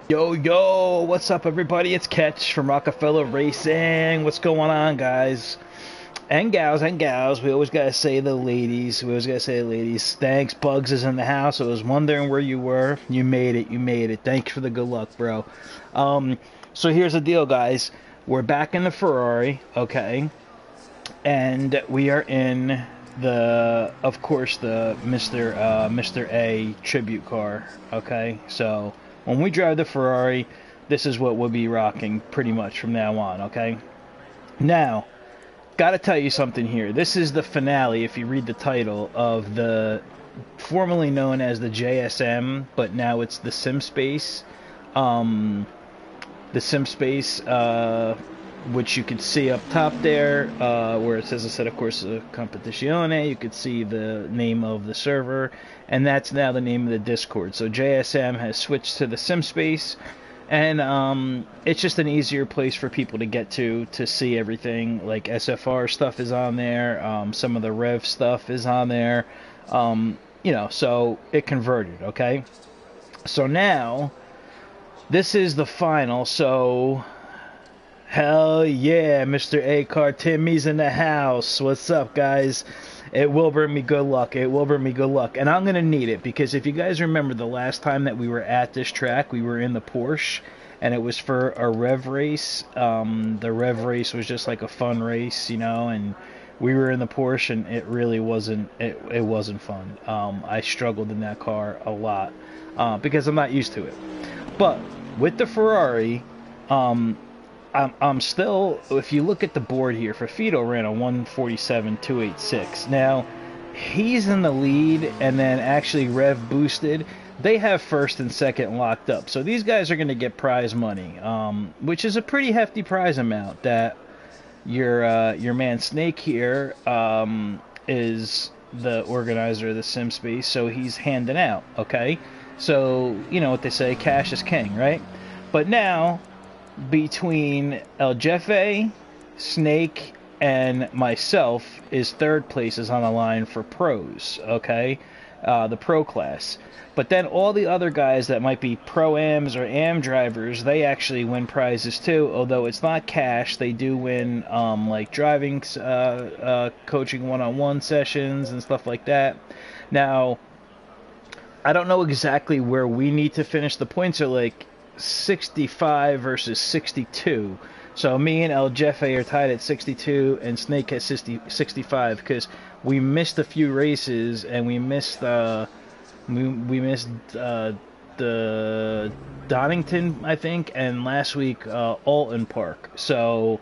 Yo, yo, what's up, everybody? It's Ketch from Rockefeller Racing. What's going on, guys? And gals, and gals. We always gotta say the ladies. We always gotta say the ladies. Thanks, Bugs is in the house. I was wondering where you were. You made it. You made it. Thanks for the good luck, bro. Um, so here's the deal, guys. We're back in the Ferrari, okay? And we are in of course, the Mr. A tribute car, okay? So when we drive the Ferrari, this is what we'll be rocking pretty much from now on, okay? Now, gotta tell you something here. This is the finale, if you read the title, of the formerly known as the JSM, but now it's the Simspace. The Simspace, which you can see up top there, where it says Assetto Corsa Competizione. You could see the name of the server, and that's now the name of the Discord. So JSM has switched to the Simspace, and it's just an easier place for people to get to see everything. Like SFR stuff is on there, some of the Rev stuff is on there, so it converted, okay? So now, this is the final, so hell yeah, Mr. A Car Timmy's in the house. What's up, guys? It will bring me good luck. It will bring me good luck. And I'm going to need it, because if you guys remember the last time that we were at this track, we were in the Porsche, and it was for a Rev race. The Rev race was just like a fun race, and we were in the Porsche, and it really wasn't, it wasn't fun. I struggled in that car a lot, because I'm not used to it. But with the Ferrari, I'm still, if you look at the board here, Fafito ran a 147.286. Now, he's in the lead, and then actually Rev boosted. They have first and second locked up. So these guys are going to get prize money, which is a pretty hefty prize amount that your man Snake here is the organizer of the Simspace, so he's handing out, okay? So, you know what they say, cash is king, right? But now, between El Jefe, Snake, and myself is third place is on the line for pros, okay? The pro class. But then all the other guys that might be pro-ams or am drivers, they actually win prizes too, although it's not cash. They do win like driving, coaching one-on-one sessions and stuff like that. Now, I don't know exactly where we need to finish. The points are like 65 versus 62. So me and El Jefe are tied at 62, and Snake at 65, because we missed a few races, and we missed the Donington, I think, and last week Alton Park. So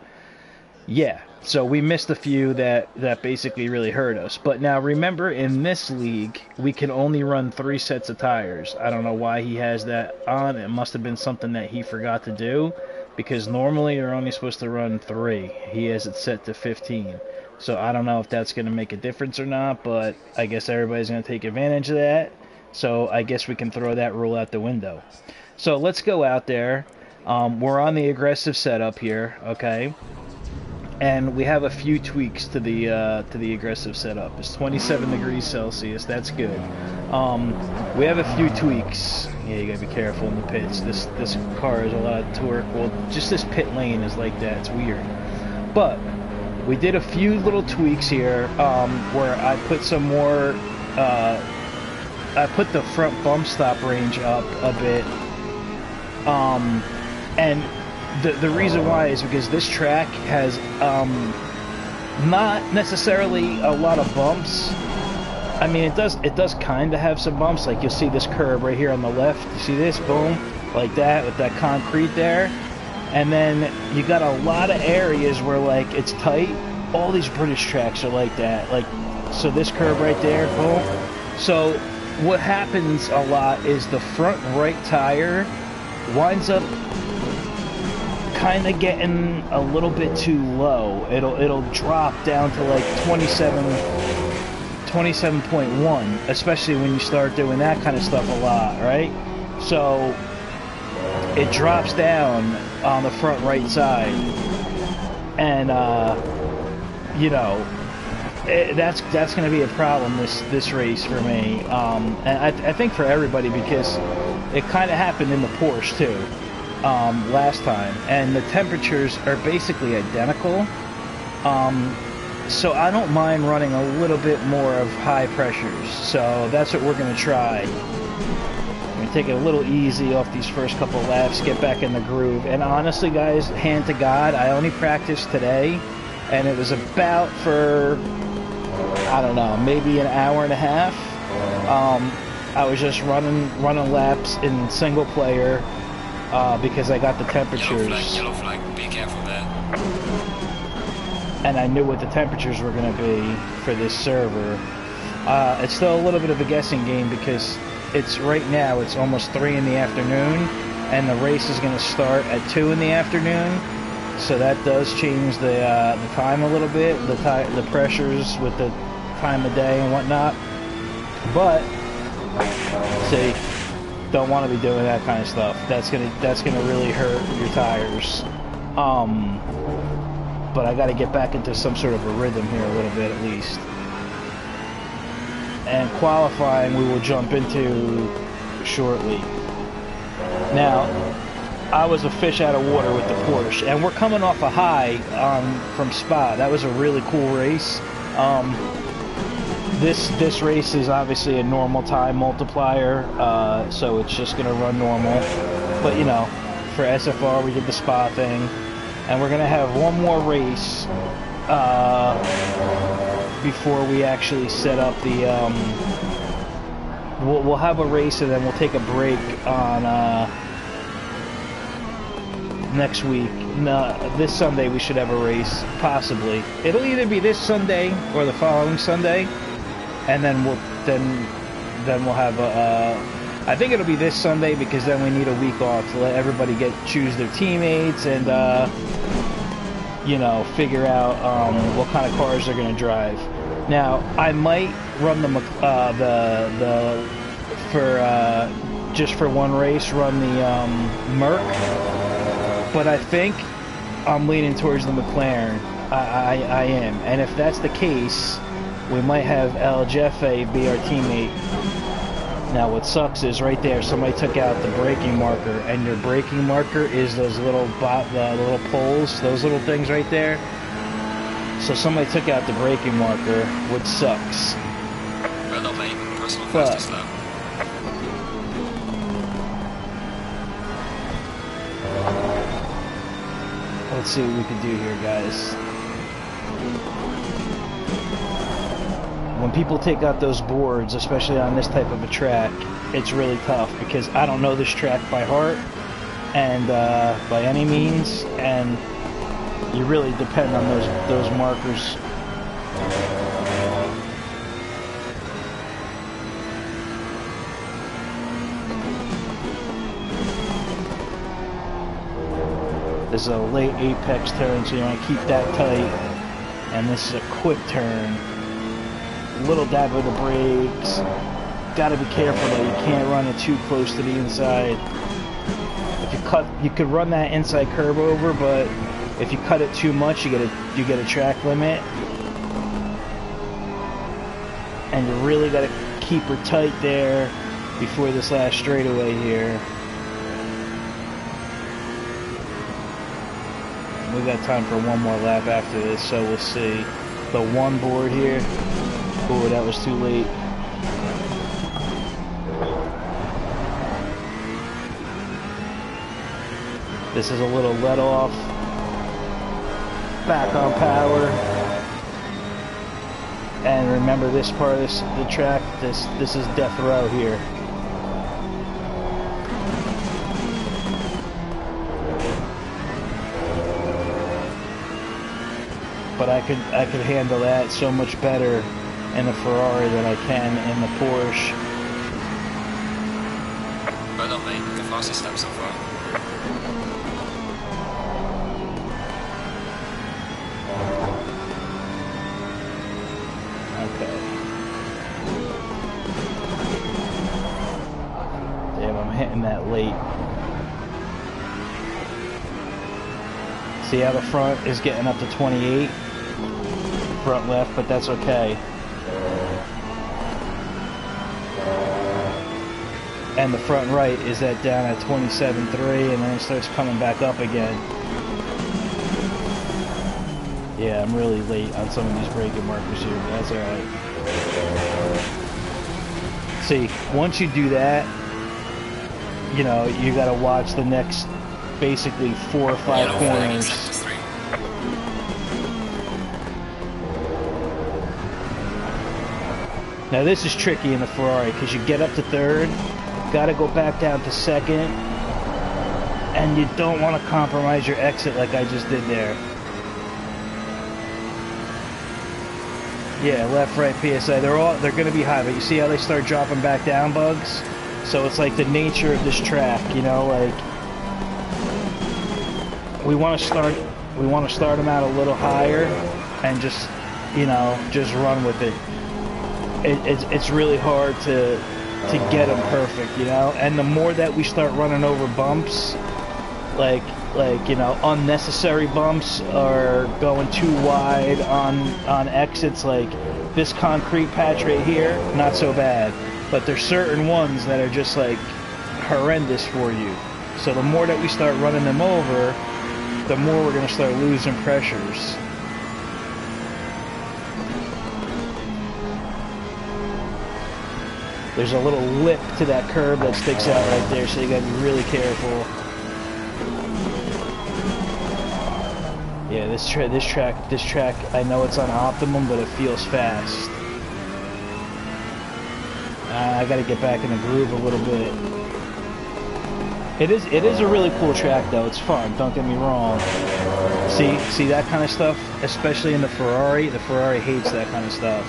yeah, so we missed a few that basically really hurt us. But now remember, in this league, we can only run 3 sets of tires. I don't know why he has that on. It must have been something that he forgot to do, because normally you're only supposed to run 3. He has it set to 15. So I don't know if that's going to make a difference or not, but I guess everybody's going to take advantage of that. So I guess we can throw that rule out the window. So let's go out there. We're on the aggressive setup here, okay? And we have a few tweaks to the aggressive setup. It's 27 degrees Celsius. That's good. We have a few tweaks. Yeah, you gotta be careful in the pits. This car has a lot of torque. Well, just this pit lane is like that. It's weird. But we did a few little tweaks here, where I put some more. I put the front bump stop range up a bit. And the reason why is because this track has not necessarily a lot of bumps. I mean, it does kind of have some bumps. Like, you'll see this curb right here on the left. You see this? Boom, like that, with that concrete there. And then you got a lot of areas where, like, it's tight. All these British tracks are like that. Like, so this curb right there, boom. So what happens a lot is the front right tire winds up kind of getting a little bit too low. It'll drop down to like 27.1, especially when you start doing that kind of stuff a lot, right? So it drops down on the front right side, and that's going to be a problem this race for me, and I think for everybody, because it kind of happened in the Porsche too last time, and the temperatures are basically identical. So I don't mind running a little bit more of high pressures. So that's what we're going to try. I'm going to take it a little easy off these first couple laps, get back in the groove. And honestly, guys, hand to God, I only practiced today, and it was about for, I don't know, maybe an hour and a half. I was just running laps in single player because I got the temperatures. Yellow flag, be careful there. And I knew what the temperatures were going to be for this server. It's still a little bit of a guessing game because right now it's almost 3 in the afternoon, and the race is going to start at 2 in the afternoon. So that does change the time a little bit, the pressures with the time of day and whatnot. But see, don't want to be doing that kind of stuff. That's gonna really hurt your tires. But I got to get back into some sort of a rhythm here a little bit at least. And qualifying we will jump into shortly. Now, I was a fish out of water with the Porsche, and we're coming off a high from Spa. That was a really cool race. This race is obviously a normal time multiplier, so it's just going to run normal. But you know, for SFR we did the Spa thing. And we're going to have one more race before we actually set up the... We'll have a race and then we'll take a break on next week. No, this Sunday we should have a race, possibly. It'll either be this Sunday or the following Sunday. And then we'll have a... I think it'll be this Sunday because then we need a week off to let everybody choose their teammates and you know, figure out what kind of cars they're going to drive. Now I might run just for one race run the Merc, but I think I'm leaning towards the McLaren. I am, and if that's the case, we might have El Jefe be our teammate. Now what sucks is right there somebody took out the braking marker, and your braking marker is those little little poles, those little things right there. So somebody took out the braking marker, which sucks. Well done, mate. Personal fastest lap. Let's see what we can do here, guys. When people take out those boards, especially on this type of a track, it's really tough because I don't know this track by heart and by any means, and you really depend on those markers. This is a late apex turn, so you want to keep that tight, and this is a quick turn. Little dab of the brakes. Gotta be careful though, you can't run it too close to the inside. If you could run that inside curve over, but if you cut it too much, you get a track limit. And you really gotta keep her tight there before this last straightaway here. We got time for one more lap after this, so we'll see. The one board here. Oh, that was too late. This is a little let off. Back on power. And remember this part of the track, this is death row here. But I could handle that so much better in the Ferrari than I can in the Porsche. Well done, mate. The fastest lap so far. Okay. Damn, I'm hitting that late. See how the front is getting up to 28? front left, but that's okay. And the front right is that down at 27.3, and then it starts coming back up again. Yeah, I'm really late on some of these braking markers here, but that's alright. See, once you do that, you know, you gotta watch the next basically 4 or 5 corners. Now this is tricky in the Ferrari because you get up to third, gotta go back down to second, and you don't want to compromise your exit like I just did there. Yeah, left, right, PSI, they're gonna be high, but you see how they start dropping back down, Bugs? So it's like the nature of this track, you know, like we want to start them out a little higher and just, you know, just run with it. It's really hard to get them perfect, you know. And the more that we start running over bumps, like you know, unnecessary bumps or going too wide on exits, like this concrete patch right here, not so bad. But there's certain ones that are just like horrendous for you. So the more that we start running them over, the more we're going to start losing pressures. There's a little lip to that curb that sticks out right there, so you got to be really careful. Yeah, this track, I know it's on optimum, but it feels fast. I got to get back in the groove a little bit. It is a really cool track though. It's fun. Don't get me wrong. See that kind of stuff, especially in the Ferrari. The Ferrari hates that kind of stuff.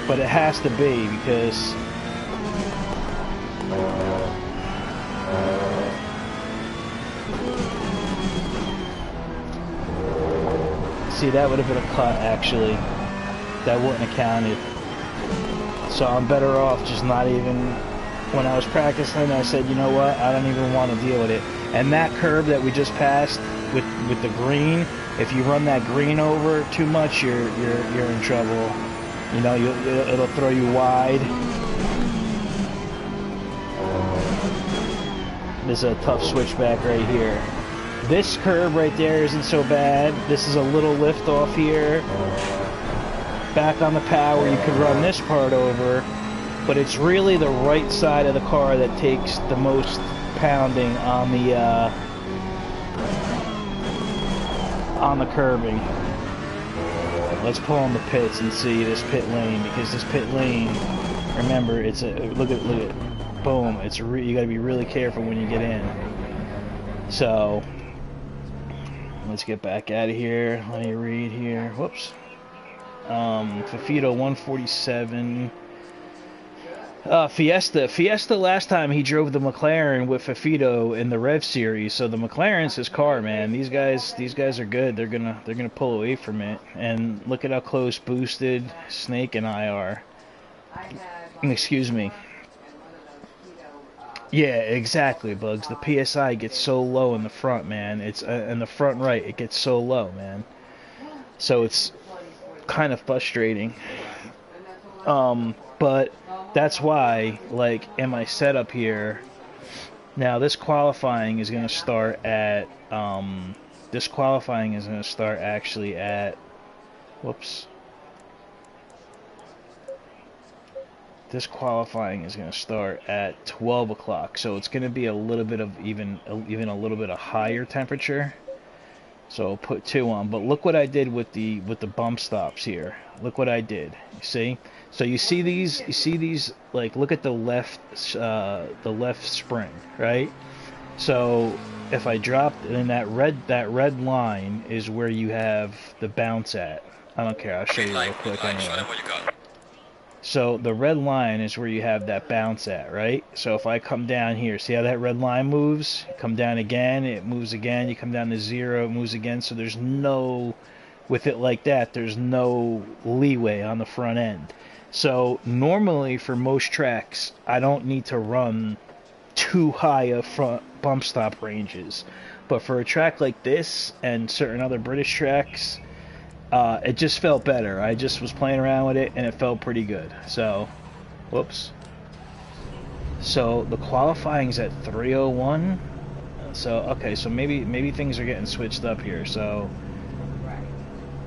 But it has to be because see, that would have been a cut, actually. That wouldn't have counted. So I'm better off just not even... When I was practicing, I said, you know what? I don't even want to deal with it. And that curb that we just passed with the green, if you run that green over too much, you're in trouble. You know, it'll throw you wide. There's a tough switchback right here. This curb right there isn't so bad. This is a little lift off here. Back on the power, you could run this part over, but it's really the right side of the car that takes the most pounding on the curbing. Let's pull in the pits and see this pit lane, because this pit lane, remember, it's a look at boom. You got to be really careful when you get in. So. Let's get back out of here. Let me read here. Whoops. Fafito 147. Fiesta last time he drove the McLaren with Fafito in the Rev Series. So the McLaren's his car, man. These guys are good. They're gonna pull away from it. And look at how close Boosted, Snake, and I are. Excuse me. Yeah, exactly, Bugs. The PSI gets so low in the front, man. It's in the front right, it gets so low, man. So it's kind of frustrating. But that's why, like, in my setup here, now this qualifying is going to start at, actually at, whoops. This qualifying is going to start at 12 o'clock, so it's going to be a little bit of even a little bit of higher temperature. So I'll put 2 on. But look what I did with the bump stops here. Look what I did. You see? So you see these, like, look at the left spring, right? So if I drop, then that red line is where you have the bounce at. I don't care. I'll show you real quick anyway. So the red line is where you have that bounce at, right? So if I come down here, see how that red line moves? Come down again, it moves again. You come down to 0, it moves again. So there's no, with it like that, there's no leeway on the front end. So normally for most tracks, I don't need to run too high of front bump stop ranges. But for a track like this and certain other British tracks, it just felt better. I just was playing around with it and it felt pretty good. So, whoops. So the qualifying's at 3:01. So okay, so maybe things are getting switched up here. So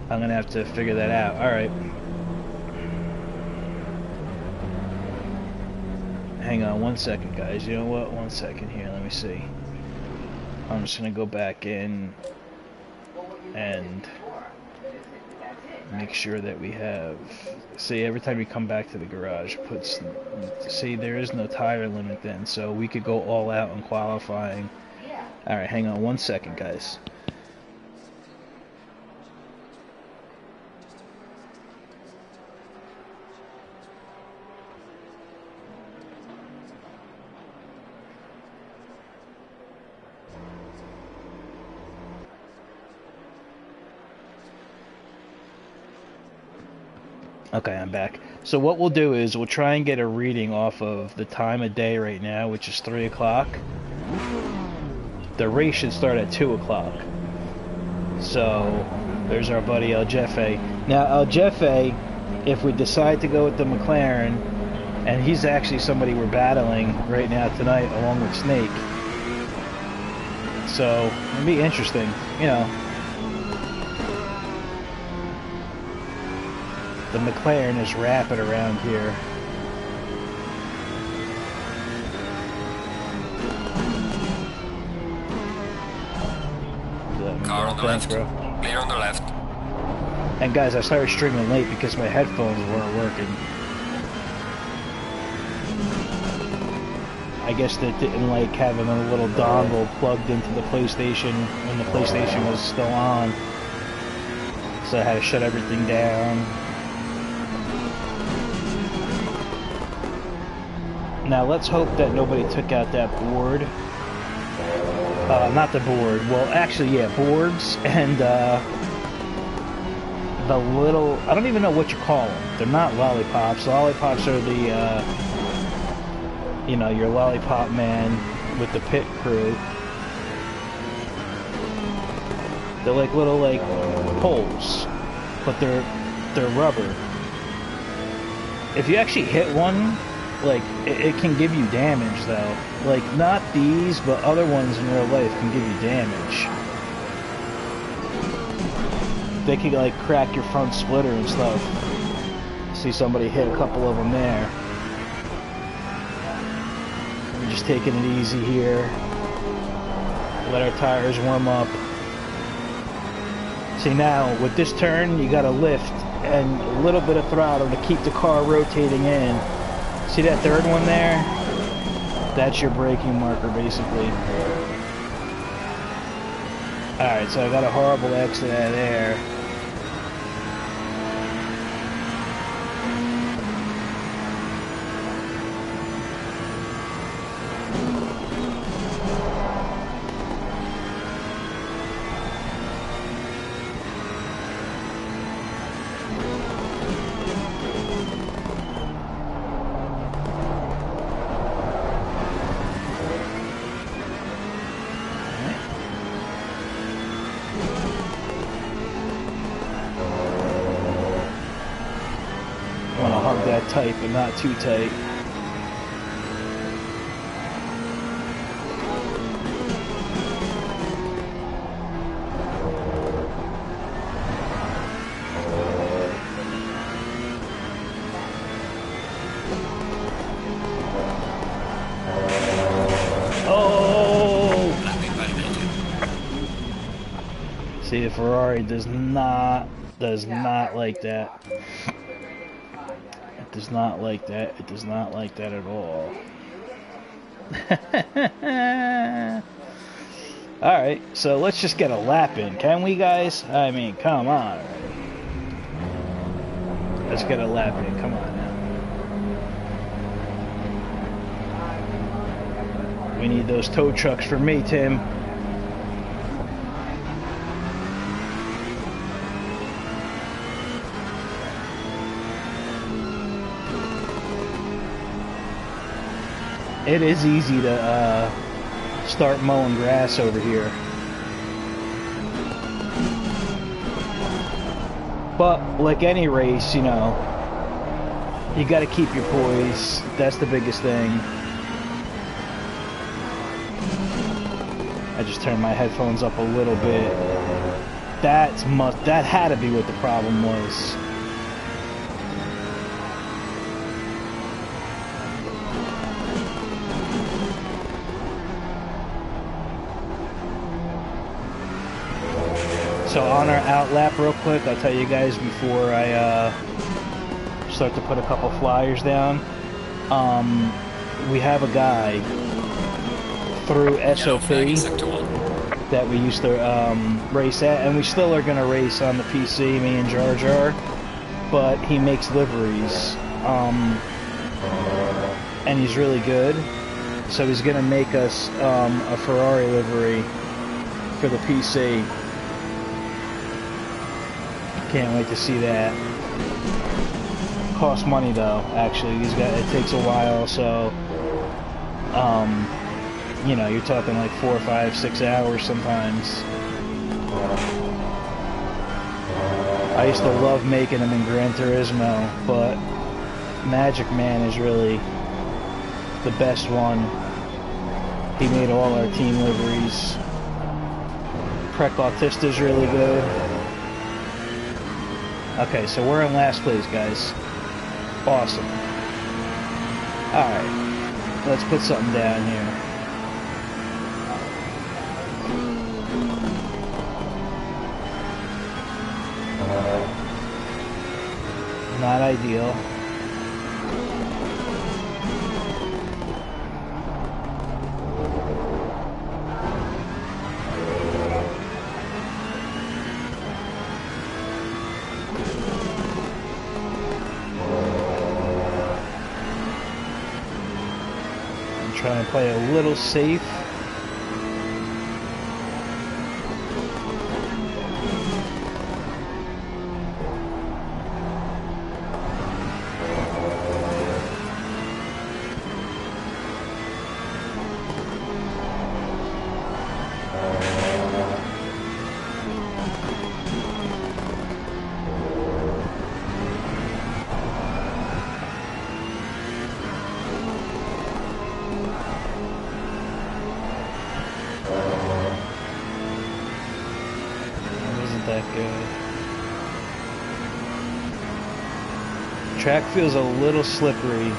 I'm gonna have to figure that out. All right. Hang on 1 second, guys. You know what? 1 second here. Let me see. I'm just gonna go back in and make sure that we have. See, every time you come back to the garage, puts. See, there is no tire limit then, so we could go all out in qualifying. All right, hang on 1 second, guys. Okay, I'm back. So what we'll do is we'll try and get a reading off of the time of day right now, which is 3 o'clock. The race should start at 2 o'clock. So there's our buddy El Jefe. Now El Jefe, if we decide to go with the McLaren, and he's actually somebody we're battling right now tonight along with Snake. So it'll be interesting, you know. The McLaren is rapid around here. Car on the left. Bro. Clear on the left. And guys, I started streaming late because my headphones weren't working. I guess that didn't like having a little dongle plugged into the PlayStation when the PlayStation was still on. So I had to shut everything down. Now let's hope that nobody took out that board. Not the board. Well, actually, yeah, boards and the little. I don't even know what you call them. They're not lollipops. Lollipops are the, you know, your lollipop man with the pit crew. They're like little like poles, but they're rubber. If you actually hit one. Like, it can give you damage, though. Like, not these, but other ones in real life can give you damage. They can, like, crack your front splitter and stuff. See somebody hit a couple of them there. We're just taking it easy here. Let our tires warm up. See, now, with this turn, you gotta lift and a little bit of throttle to keep the car rotating in. See that third one there? That's your braking marker, basically. Alright, so I got a horrible exit out of there. Tight, but not too tight. Oh! See, the Ferrari does not like that. Does not like that. It does not like that at all. Alright, so let's just get a lap in, can we, guys? I mean, come on. Let's get a lap in, come on now. We need those tow trucks for me, Tim. it is easy to start mowing grass over here. But like any race, you know, you got to keep your poise. That's the biggest thing. I just turned my headphones up a little bit. That had to be what the problem was. So on our out lap real quick, I'll tell you guys before I start to put a couple flyers down. We have a guy through SOP that we used to race at, and we still are going to race on the PC, me and Jar Jar, but he makes liveries, and he's really good, so he's going to make us a Ferrari livery for the PC. Can't wait to see that. Costs money though, actually. It takes a while, so you know, you're talking like 4, 5, 6 hours sometimes. I used to love making them in Gran Turismo, but Magic Man is really the best one. He made all our team liveries. Prec Autista is really good. Okay, so we're in last place, guys. Awesome. Alright, let's put something down here. Not ideal. Try and play a little safe. Track feels a little slippery.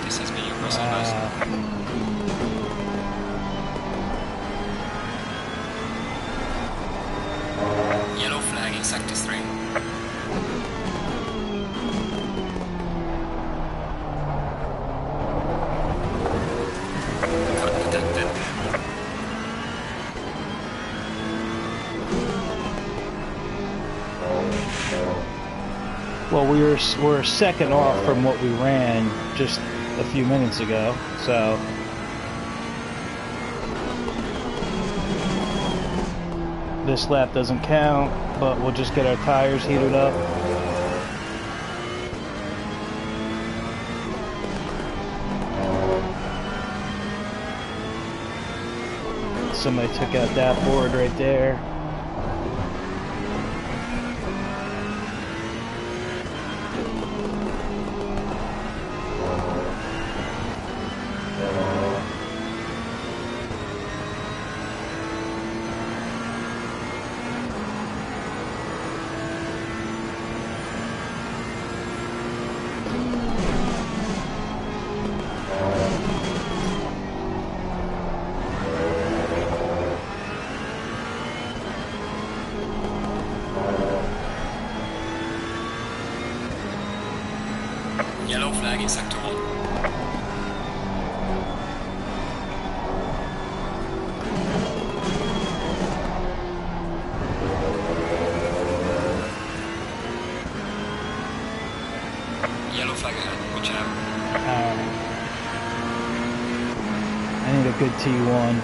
This has been your personal best. Yellow flag in sector 3. Cut detected. Well, we're second off from what we ran just a few minutes ago, so this lap doesn't count, but we'll just get our tires heated up. Somebody took out that board right there. Yellow flag in sector 1. Yellow flag ahead, watch out. I need a good T1.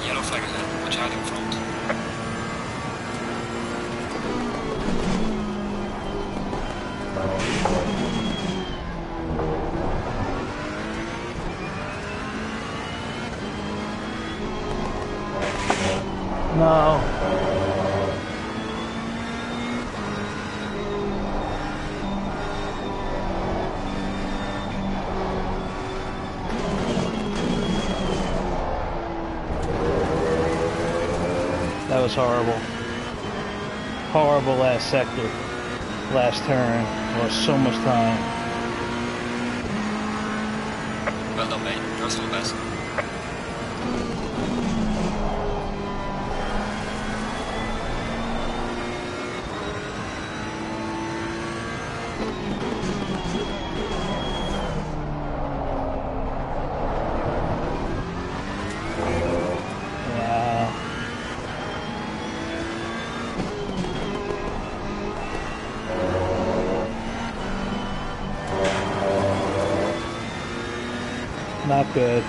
Yellow flag ahead, watch out in front. No. That was horrible. Horrible last sector. Last turn. Lost so much time. Well done, mate. Trust your best. Wow. Not good.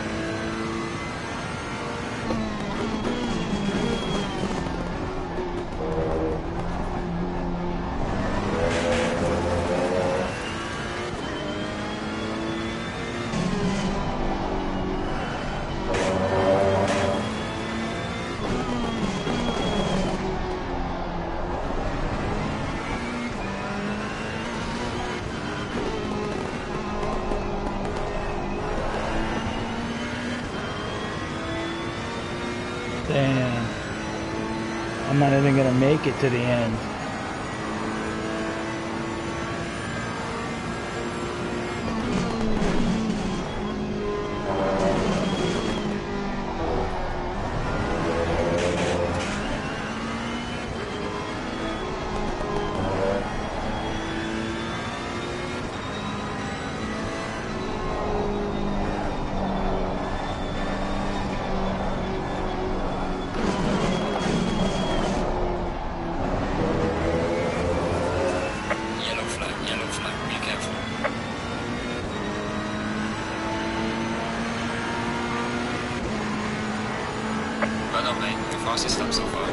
Damn. I'm not even gonna make it to the end. Yellow flag, be careful. Well done, mate. Your fastest step so far.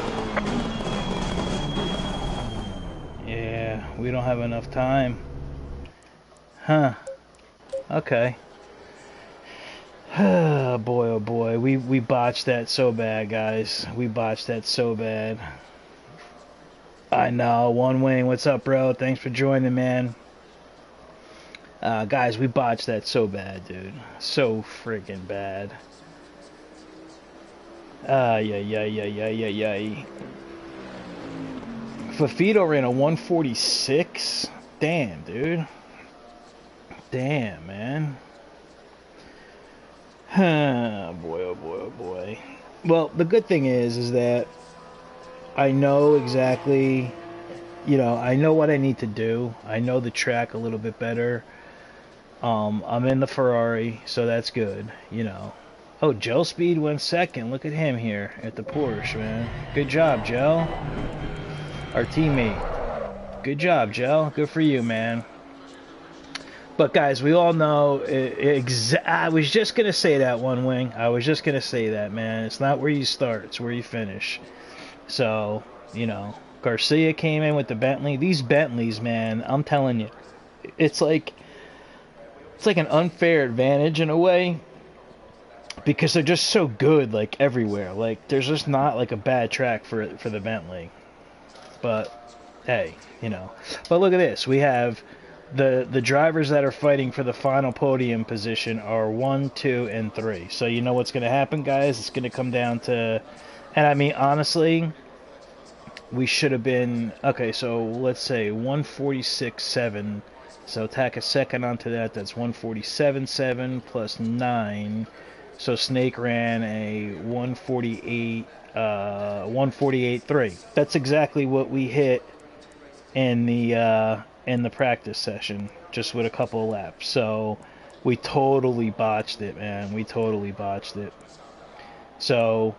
Yeah, we don't have enough time. Huh. Okay. Oh boy, we botched that so bad, guys. We botched that so bad. I know. One Wayne, what's up, bro? Thanks for joining, man. Guys, we botched that so bad, dude. So freaking bad. Yeah. Fafito ran a 146. Damn, dude. Damn, man. Oh boy. Well, the good thing is that I know exactly, I know what I need to do. I know the track a little bit better. I'm in the Ferrari, so that's good, Oh, Joe Speed went second. Look at him here at the Porsche, man. Good job, Joe. Our teammate. Good job, Joe. Good for you, man. But guys, we all know. I was just gonna say that, One Wing. I was just gonna say that, man. It's not where you start; it's where you finish. So, you know, Garcia came in with the Bentley. These Bentleys, man, I'm telling you, it's like an unfair advantage in a way because they're just so good, like everywhere. Like there's just not like a bad track for the Bentley. But hey, you know. But look at this. We have the drivers that are fighting for the final podium position are 1, 2, and 3. So you know what's going to happen, guys? It's going to come down to, and I mean honestly, we should have been okay. So let's say 146.7. So tack a second onto that. That's 147.7 plus 9. So Snake ran a 148.3. That's exactly what we hit in the practice session, just with a couple of laps. So we totally botched it, man. We totally botched it. So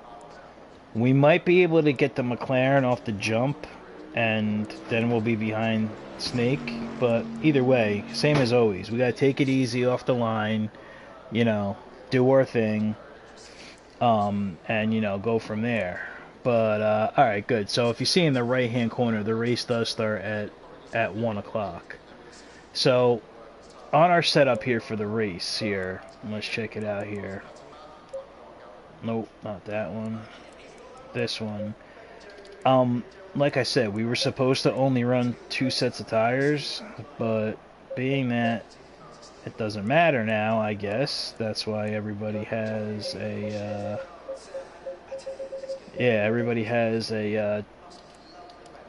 we might be able to get the McLaren off the jump, and then we'll be behind Snake. But either way, same as always. We gotta take it easy off the line, you know, do our thing, and you know, go from there. But all right, good. So if you see in the right-hand corner, the race does start at 1 o'clock. So on our setup here for the race here, let's check it out here. Nope, not that one. This one. Like I said, we were supposed to only run 2 sets of tires, but being that it doesn't matter now, I guess that's why everybody has a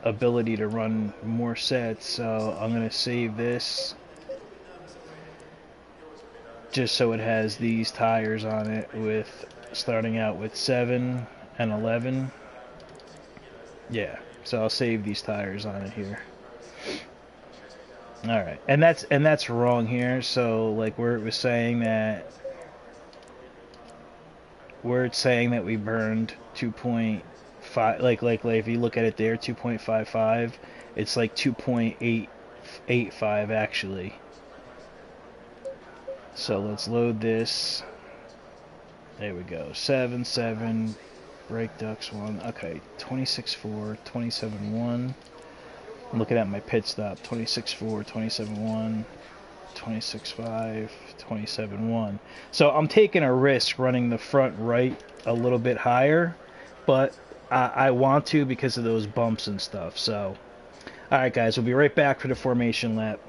ability to run more sets. So I'm gonna save this just so it has these tires on it, with starting out with 7 and 11. Yeah, so I'll save these tires on it here. All right, and that's wrong here. So like where it was saying that, we burned 2.5, like if you look at it there, 2.55, it's like 2.885 actually. So let's load this. There we go. 7.7. Brake ducts 1. Okay, 26.4, 27.1. I'm looking at my pit stop. 26.4, 27.1, 26.5, 27.1. So I'm taking a risk running the front right a little bit higher, but I want to because of those bumps and stuff. So, all right, guys, we'll be right back for the formation lap.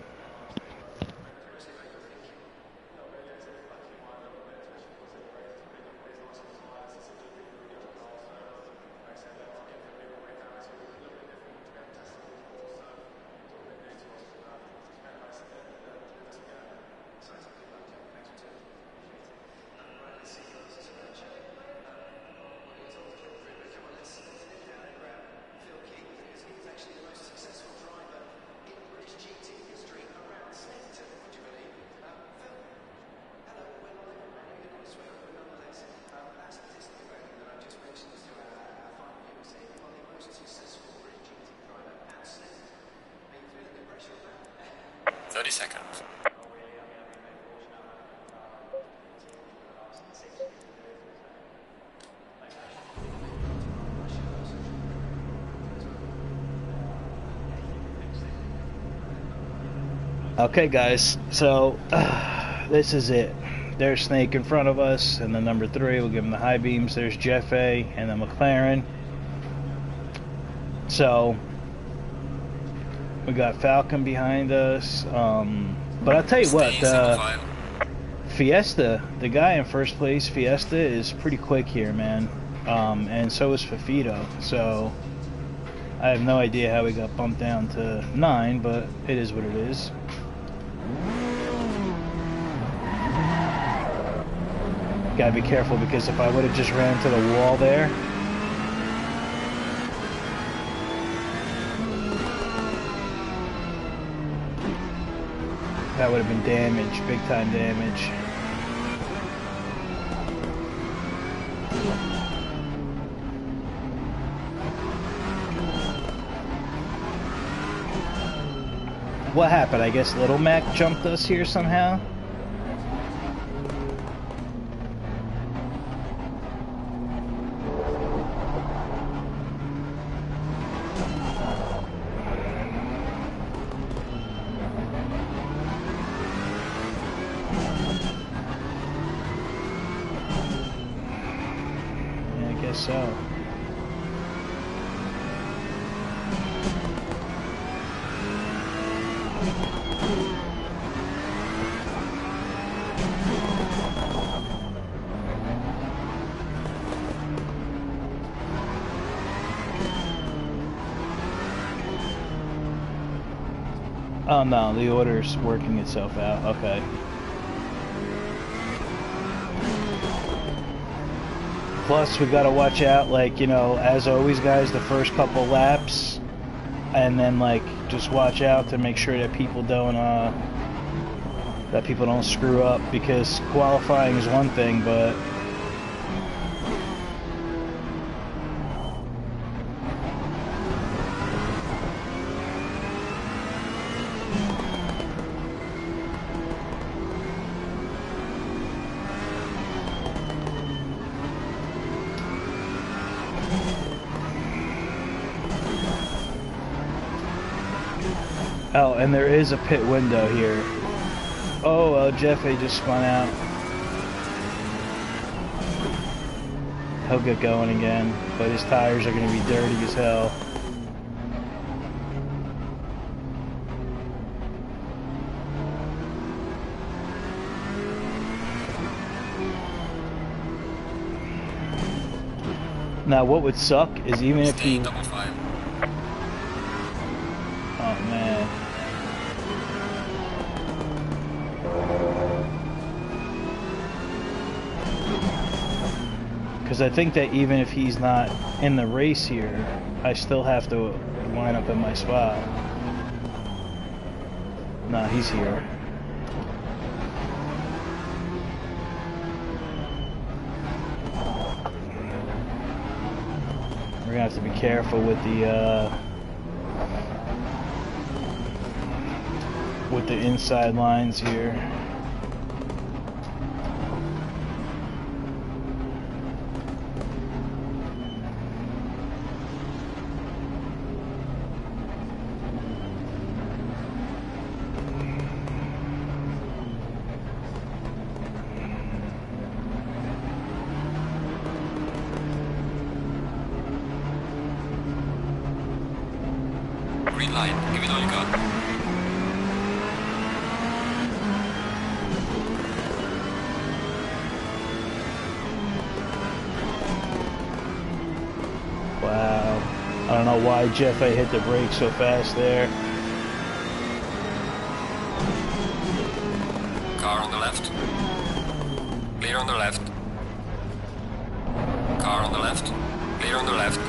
Seconds. Okay, guys, so this is it. There's Snake in front of us, and the number 3, we'll give him the high beams. There's Jeff A and the McLaren. So we got Falcon behind us. But I'll tell you what, Fiesta, the guy in first place, Fiesta, is pretty quick here, man. And so is Fafito. So I have no idea how we got bumped down to 9, but it is what it is. Gotta be careful, because if I would have just ran into the wall there, that would have been damage, big time damage. What happened? I guess Little Mac jumped us here somehow? Yeah, I guess so. Oh no, the order's working itself out. Okay. Plus, we gotta watch out, like, you know, as always, guys, the first couple laps, and then, like, just watch out to make sure that people don't screw up, because qualifying is one thing, but oh, and there is a pit window here. Oh, Jeffy just spun out. He'll get going again, but his tires are going to be dirty as hell. Now, what would suck is even if he... Double five. Oh, man. Because I think that even if he's not in the race here, I still have to line up in my spot. Nah, he's here. We're gonna have to be careful with the inside lines here. Green light, give it all you got. Wow. I don't know why Jeffy hit the brake so fast there. Car on the left. Clear on the left. Car on the left. Clear on the left.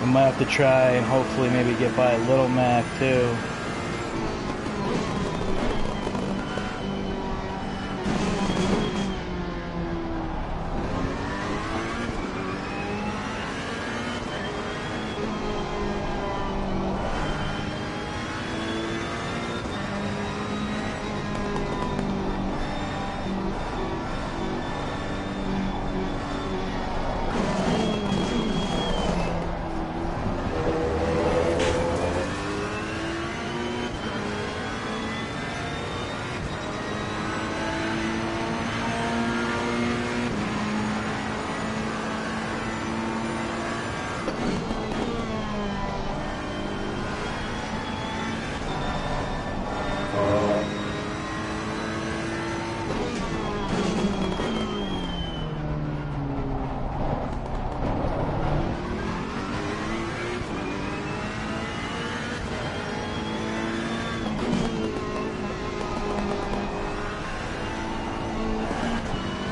I might have to try and hopefully maybe get by Little Mac too.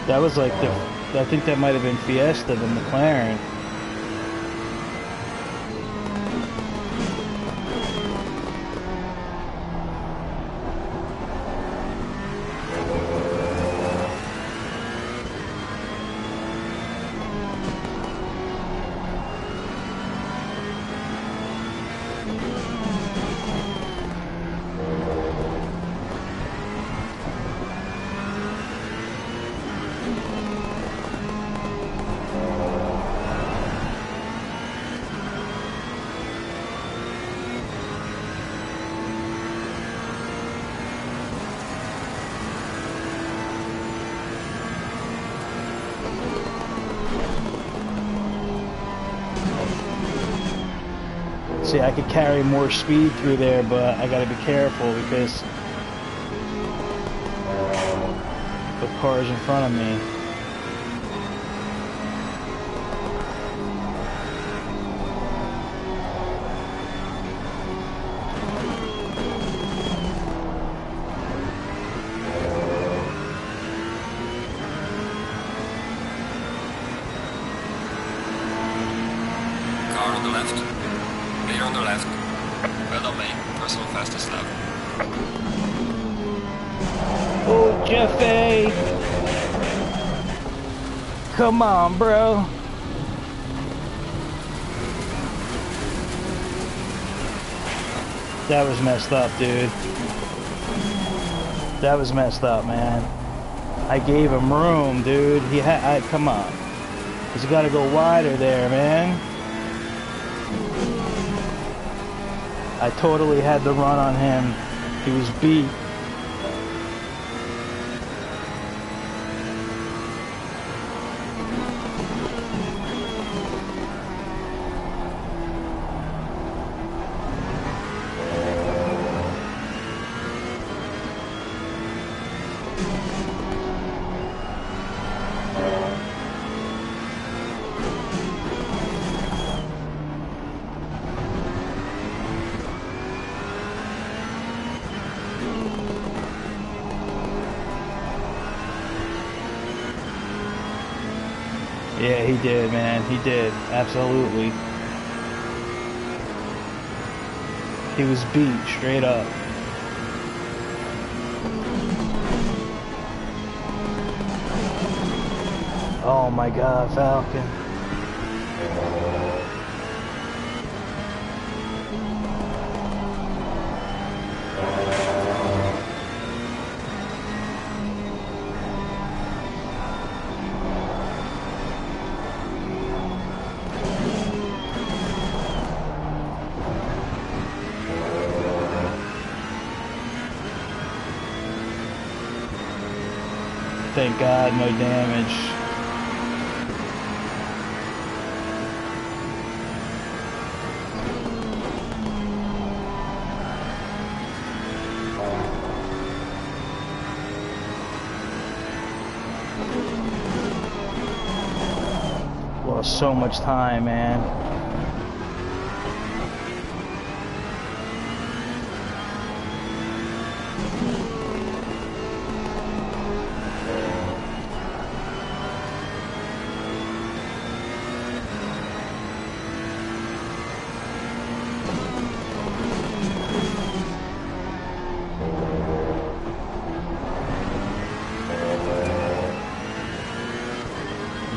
That was like the, I think that might have been Fiesta, the McLaren. See, I could carry more speed through there, but I gotta be careful because the car's in front of me. Car on the left. Clear on the left. Well done, mate. Personal fastest lap. Oh, Jeffy! Come on, bro. That was messed up, dude. That was messed up, man. I gave him room, dude. He had, come on. He's got to go wider there, man. I totally had the run on him. He was beat. Yeah, he did, man. He did. Absolutely. He was beat straight up. Oh my God, Falcon. Thank God, no damage. Lost so much time, man.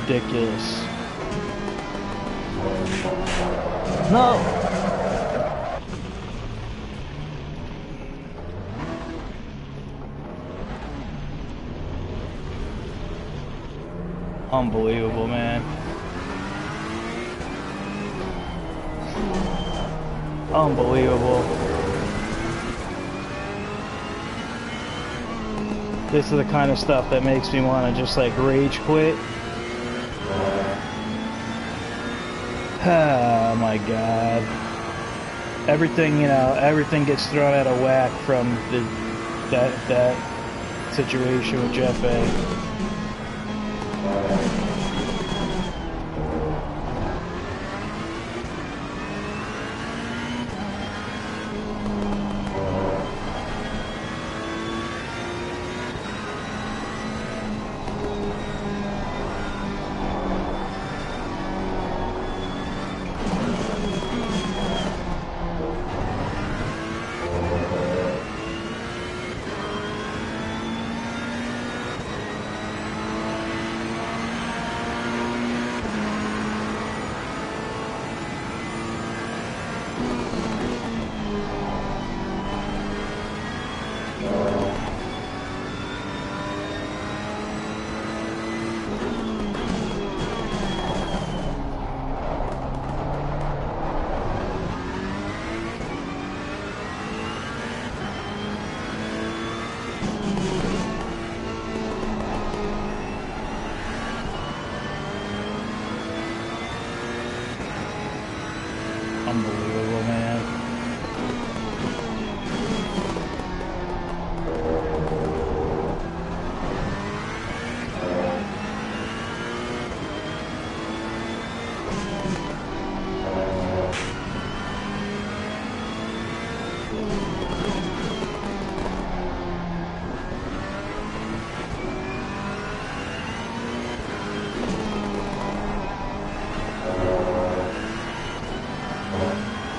Ridiculous. No! Unbelievable, man. Unbelievable. This is the kind of stuff that makes me want to just like rage quit. Oh my God. Everything, you know, everything gets thrown out of whack from that situation with Jeff A.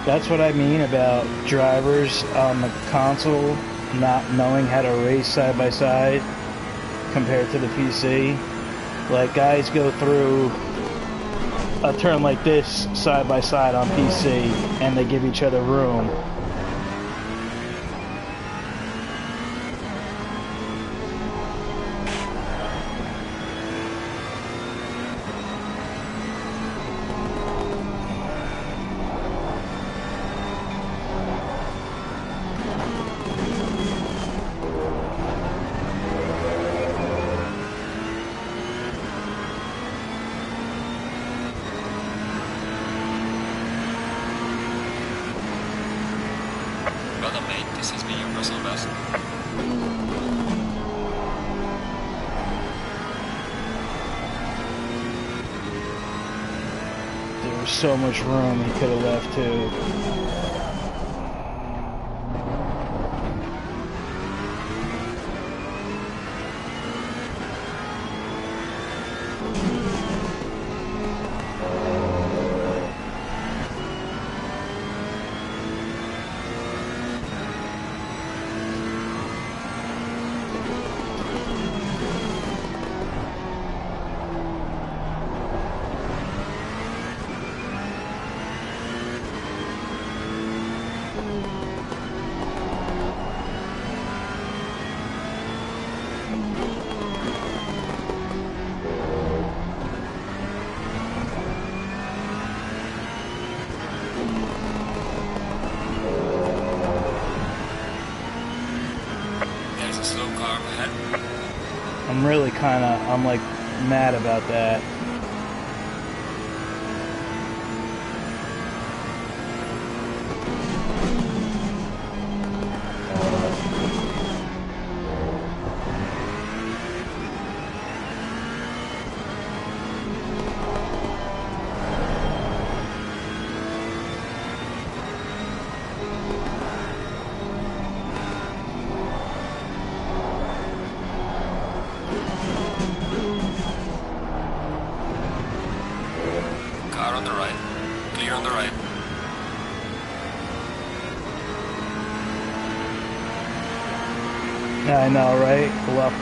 That's what I mean about drivers on the console not knowing how to race side by side compared to the PC. Like, guys go through a turn like this side by side on PC and they give each other room. This has been your personal best. There was so much room he could have left too. I'm really I'm like mad about that. I know, right? Luck.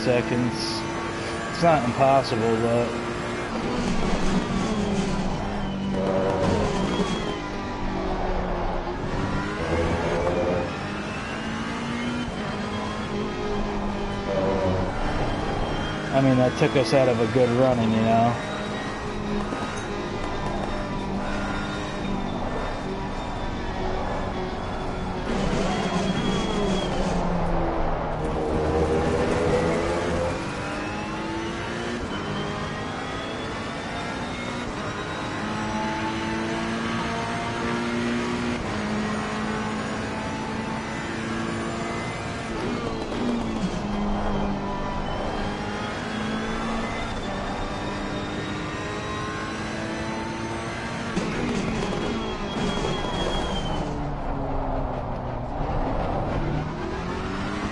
Seconds. It's not impossible, but I mean, that took us out of a good running, you know.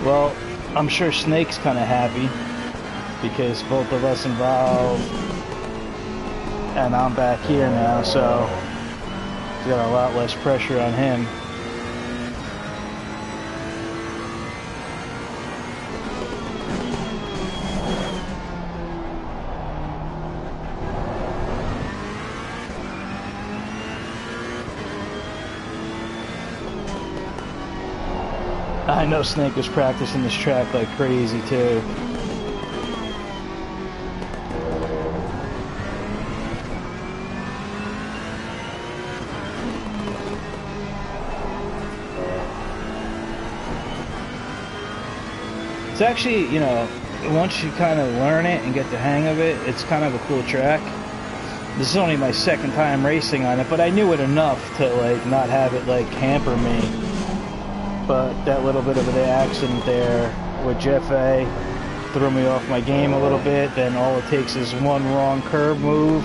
Well, I'm sure Snake's kind of happy. because both of us involved, and I'm back here now, so it's got a lot less pressure on him. I know Snake was practicing this track like crazy too. It's actually, you know, once you kind of learn it and get the hang of it, it's kind of a cool track. This is only my second time racing on it, but I knew it enough to like not have it like hamper me. But that little bit of an accident there with Jeff A threw me off my game a little bit. Then all it takes is one wrong curb move.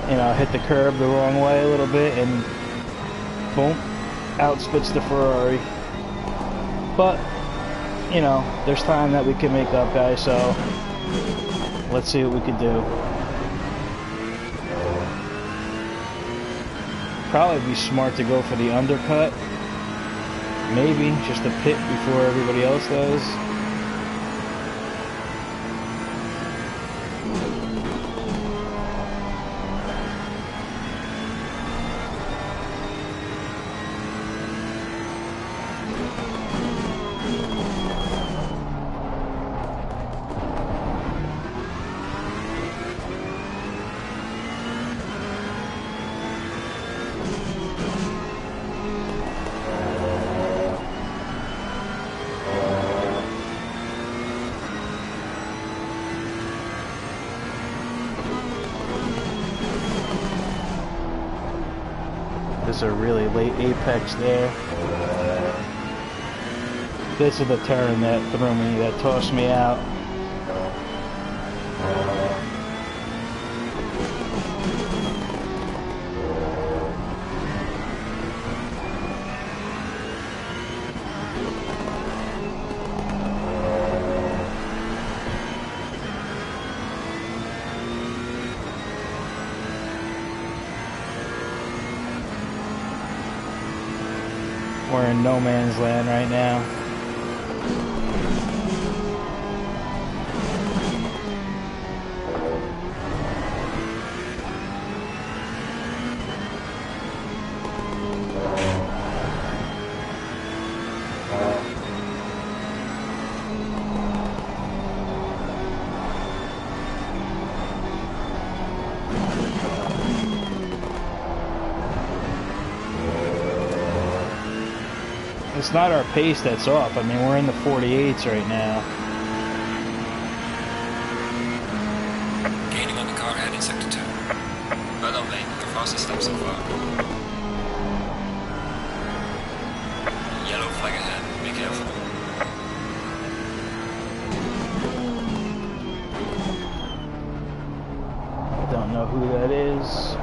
You know, hit the curb the wrong way a little bit and boom, outspits the Ferrari. But, you know, there's time that we can make up, guys, so let's see what we can do. Probably be smart to go for the undercut. Maybe just a pit before everybody else does. There's a really late apex there. This is the turn that threw me, that tossed me out. We're in no man's land right now. It's not our pace that's off. I mean, we're in the 48s right now. Gaining on the car ahead in sector 2. Well done, mate. The fastest step so far. Yellow flag ahead. Be careful. Don't know who that is.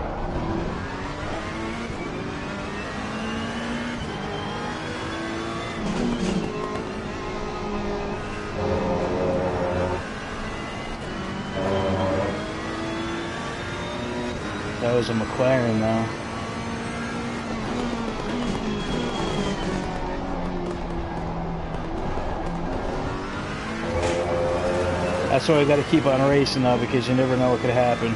That was a McLaren, though. That's why we got to keep on racing, though, because you never know what could happen.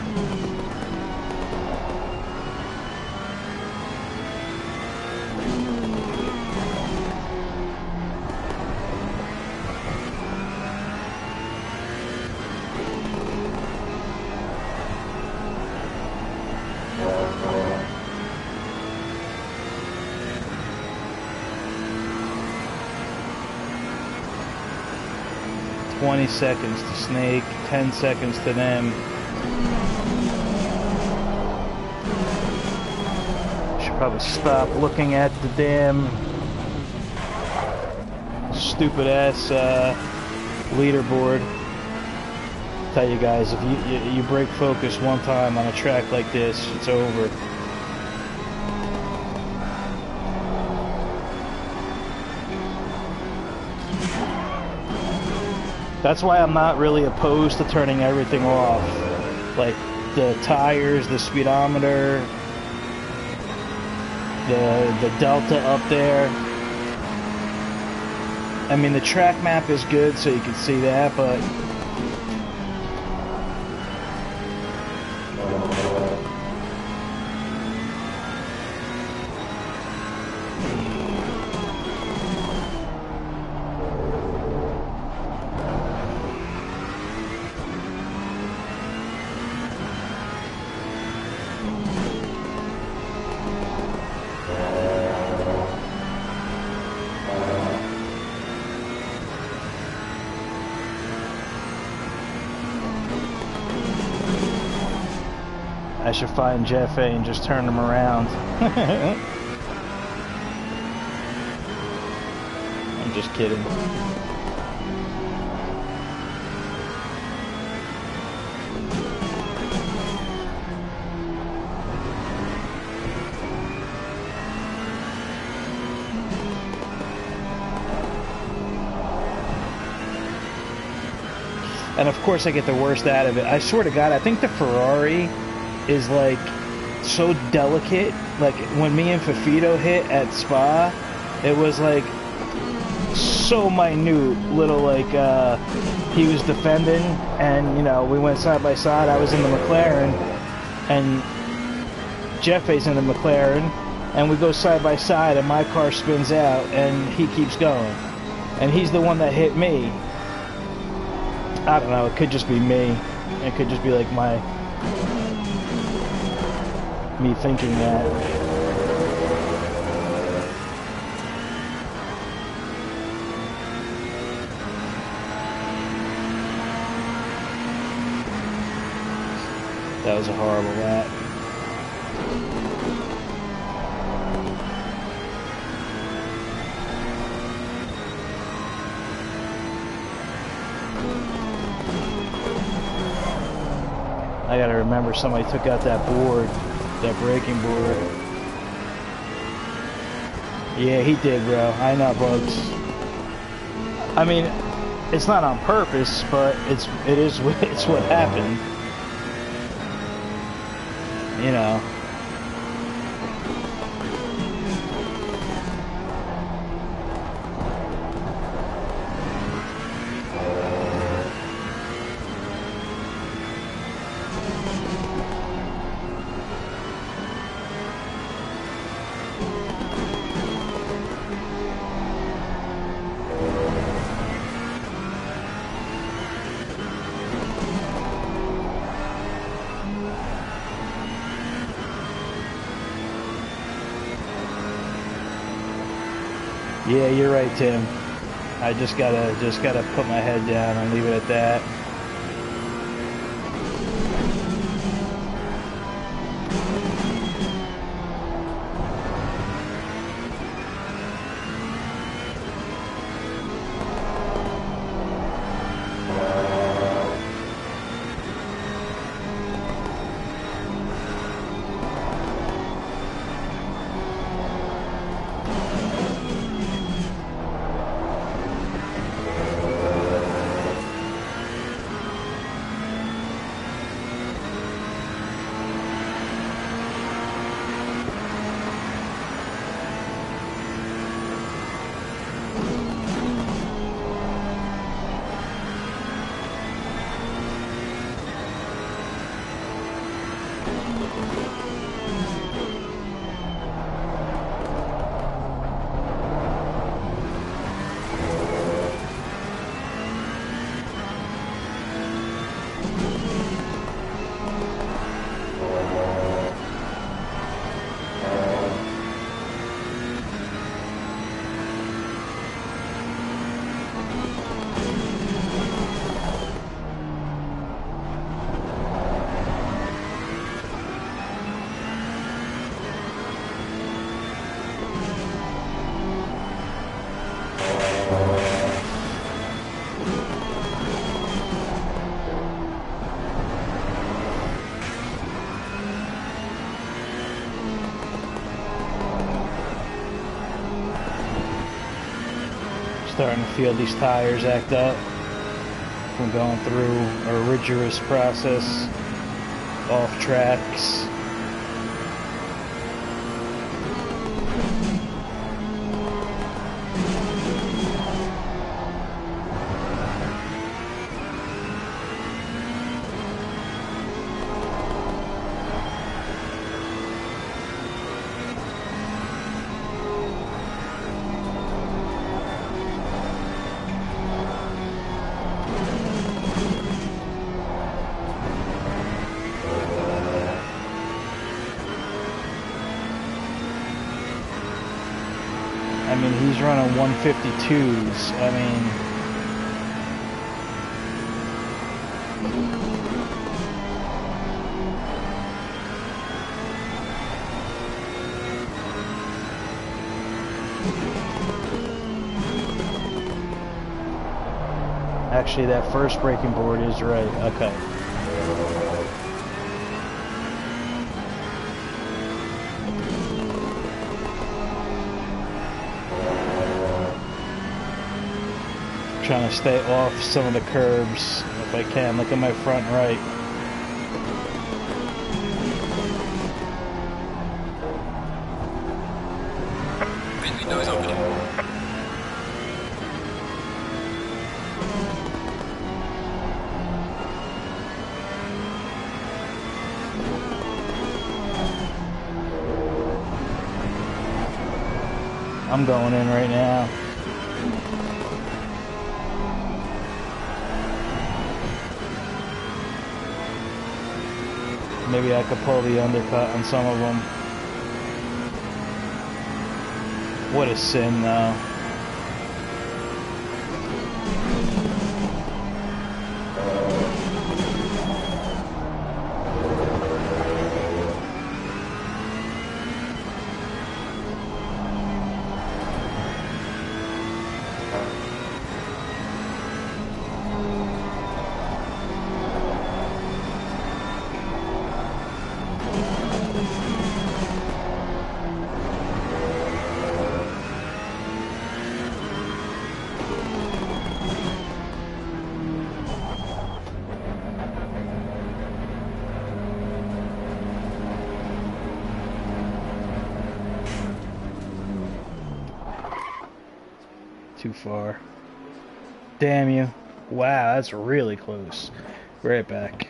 $20 seconds to Snake, 10 seconds to them. Should probably stop looking at the damn stupid ass leaderboard. Tell you guys, if you break focus one time on a track like this, it's over. That's why I'm not really opposed to turning everything off. Like the tires, the speedometer, the delta up there. I mean, the track map is good, so you can see that, but I should find Jeff A and just turn him around. I'm just kidding. And of course I get the worst out of it. I swear to God, I think the Ferrari is like so delicate. Like when me and Fafito hit at Spa, it was like so minute, little, like he was defending, and you know, we went side by side. I was in the McLaren and Jeffe's in the McLaren, and we go side by side, and my car spins out and he keeps going, and he's the one that hit me. I don't know, it could just be me. It could just be like me thinking that. That was a horrible lap. I gotta remember somebody took out that board. That braking board. Yeah, he did, bro. I know, Bugs. I mean, it's not on purpose, but it's what happened. You know. Yeah, you're right, Tim. I just gotta put my head down and leave it at that. Starting to feel these tires act up. from going through a rigorous process off tracks. I mean, he's running 152s. I mean, actually, that first braking board is right. Okay. Trying to stay off some of the curbs if I can. Look at my front right. Main window is opening. I'm going in right now. Maybe I could pull the undercut on some of them. What a sin, though. Too far. Damn you. Wow, that's really close. Right back.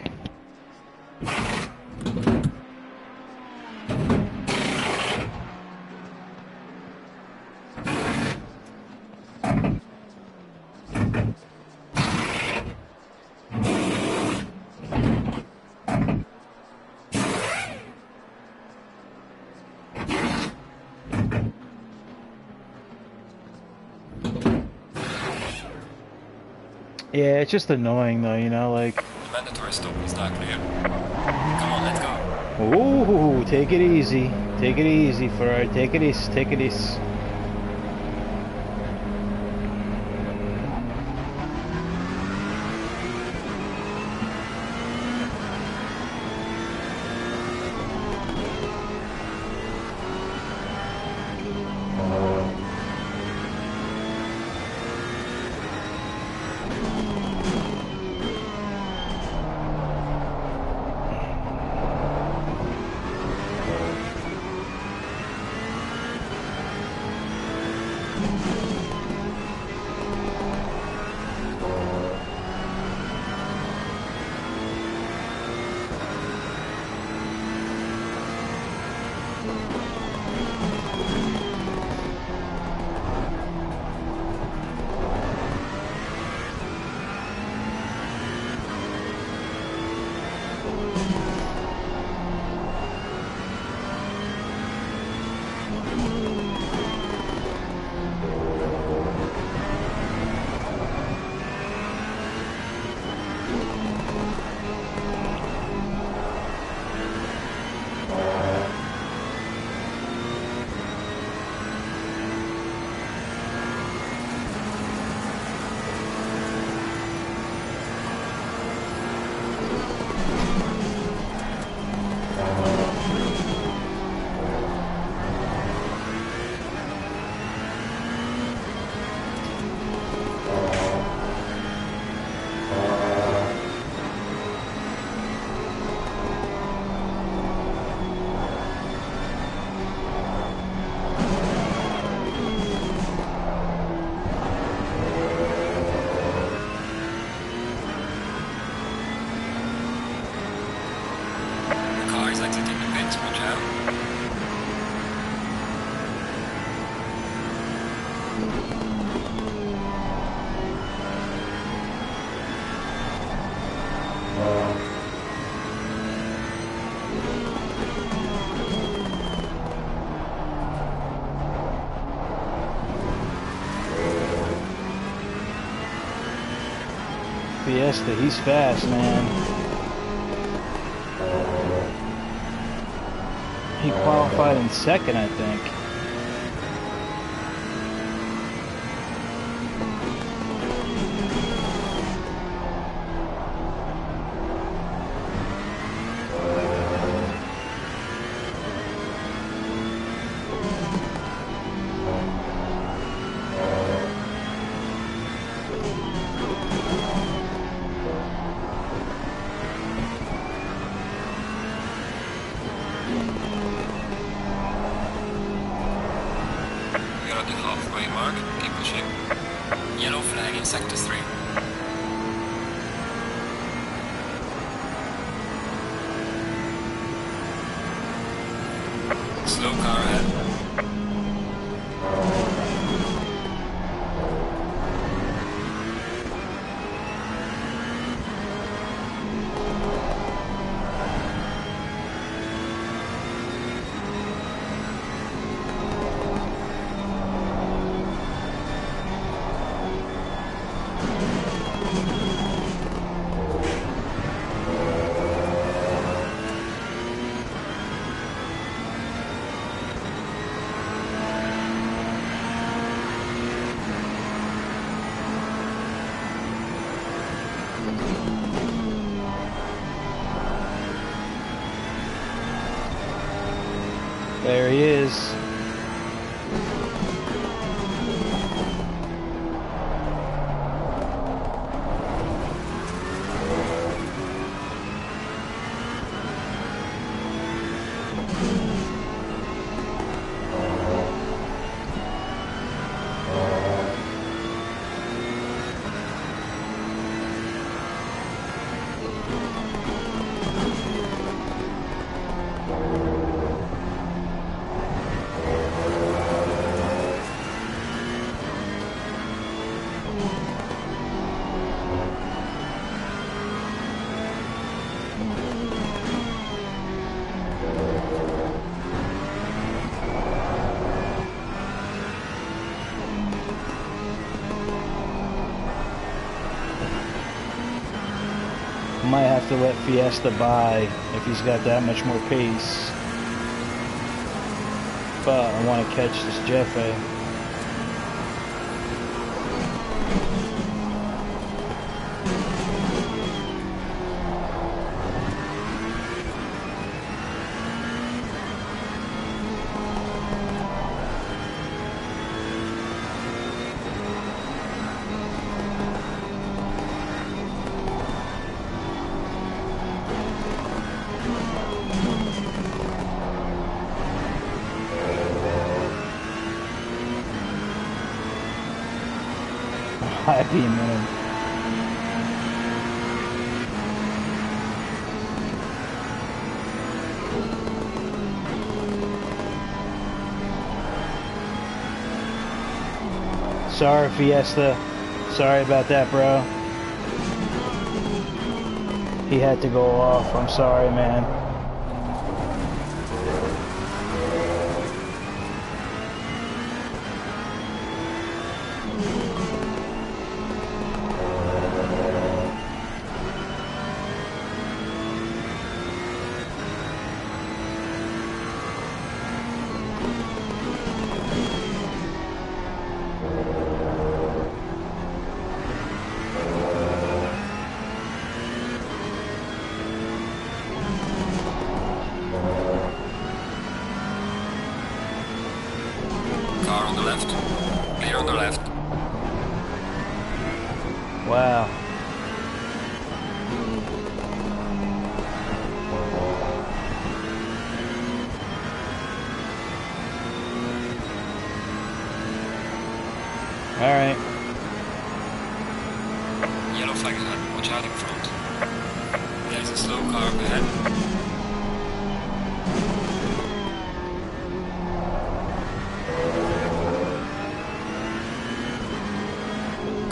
Yeah, it's just annoying though, you know, like... Mandatory stop is not clear. Come on, let's go. Ooh, take it easy. Take it easy, Ferrari. Take it easy, take it easy. Fiesta, he's fast, man. He qualified in second, I think. Sector 3. Slow car ahead. There he is. Might have to let Fiesta by if he's got that much more pace. But I want to catch this Jeffe. Happy man. Sorry, Fiesta. Sorry about that, bro. He had to go off. I'm sorry, man. Car on the left. Clear on the left. Wow. All right. Yellow flag ahead. Watch out in front. There's a slow car up ahead.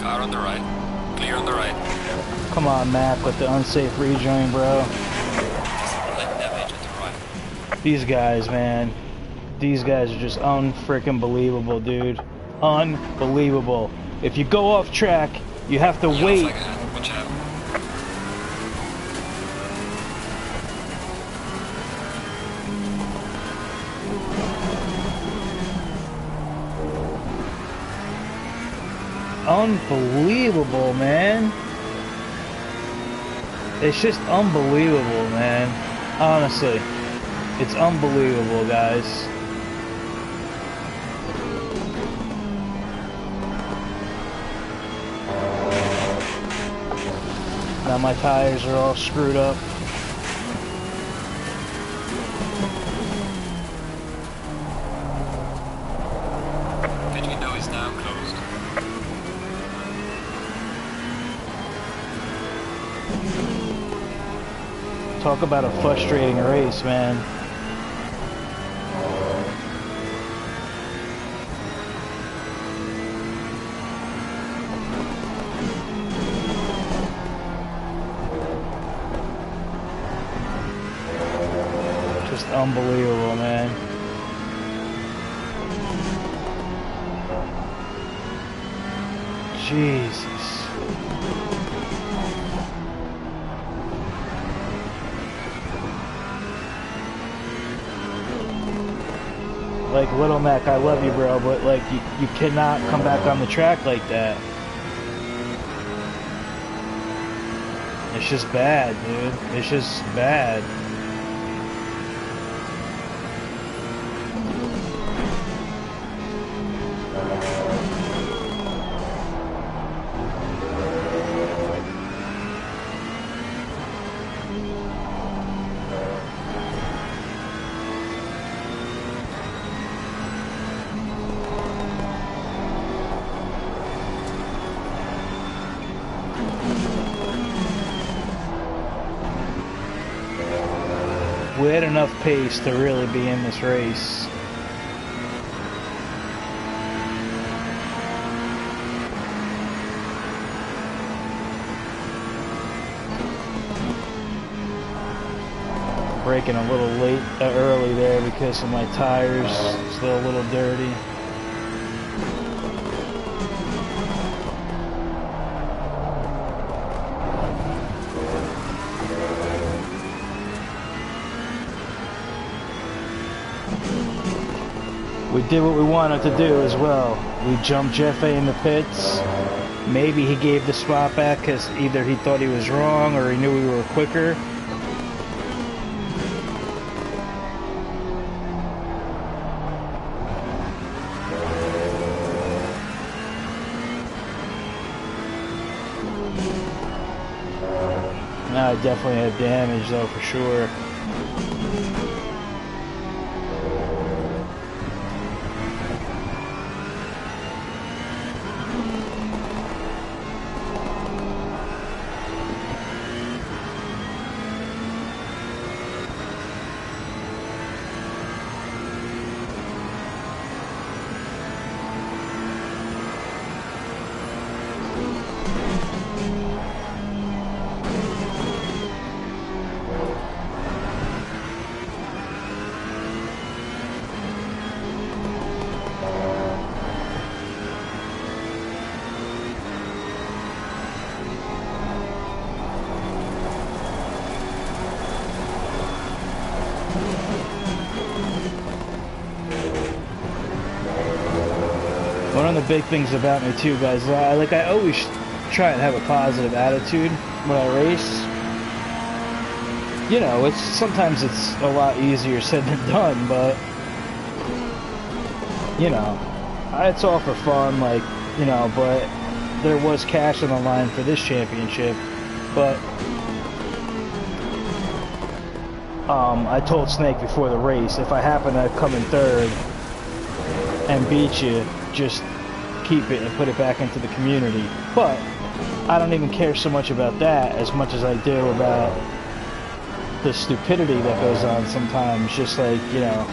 Car on the right. Clear on the right. Come on, Mac, with the unsafe rejoin, bro. Light damage at the right. These guys, man. These guys are just unfreaking believable, dude. Unbelievable. If you go off track, you have to Yellow wait. flag ahead. Watch out. unbelievable, man. It's just unbelievable, man. Honestly, it's unbelievable, guys. Now my tires are all screwed up. Pit window is now closed. Talk about a frustrating race, man. Just unbelievable, man. Jesus. Like, Little Mac, I love you, bro, but, like, you cannot come back on the track like that. It's just bad, dude. It's just bad. We had enough pace to really be in this race. Braking a little late, early there because of my tires, still a little dirty. We did what we wanted to do as well. We jumped Jeff A in the pits. Maybe he gave the spot back because either he thought he was wrong or he knew we were quicker. Now I definitely had damage though, for sure. One of the big things about me too, guys, I always try and have a positive attitude when I race. You know, sometimes it's a lot easier said than done, but you know, it's all for fun, like, you know, but there was cash on the line for this championship, but I told Snake before the race, if I happen to come in third and beat you, just keep it and put it back into the community. But I don't even care so much about that as much as I do about the stupidity that goes on sometimes, just like, you know.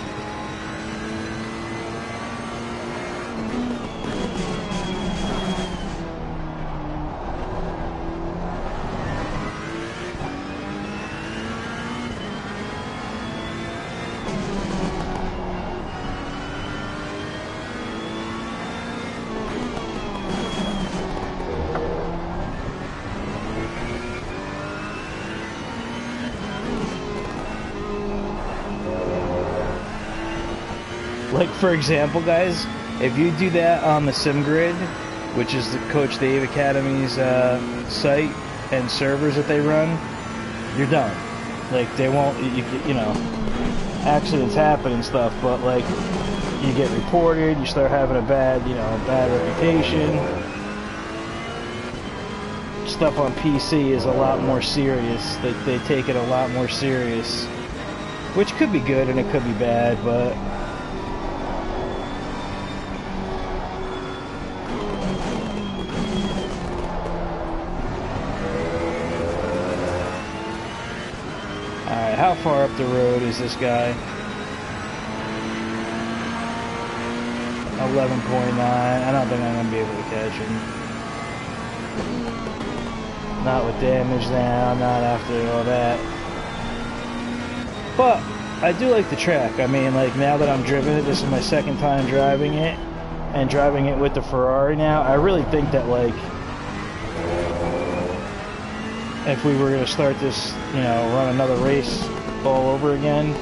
Like, for example, guys, if you do that on the sim grid, which is the Coach Dave Academy's site and servers that they run, you're done. Like, they won't, you know, accidents happen and stuff, but like, you get reported, you start having a bad, you know, bad reputation. Stuff on PC is a lot more serious. They take it a lot more serious, which could be good and it could be bad, but alright, how far up the road is this guy? 11.9. I don't think I'm gonna be able to catch him. Not with damage now, not after all that. But I do like the track. I mean, like, now that I'm driven it, this is my second time driving it, and driving it with the Ferrari now, I really think that, like, if we were gonna start this, you know, run another race all over again,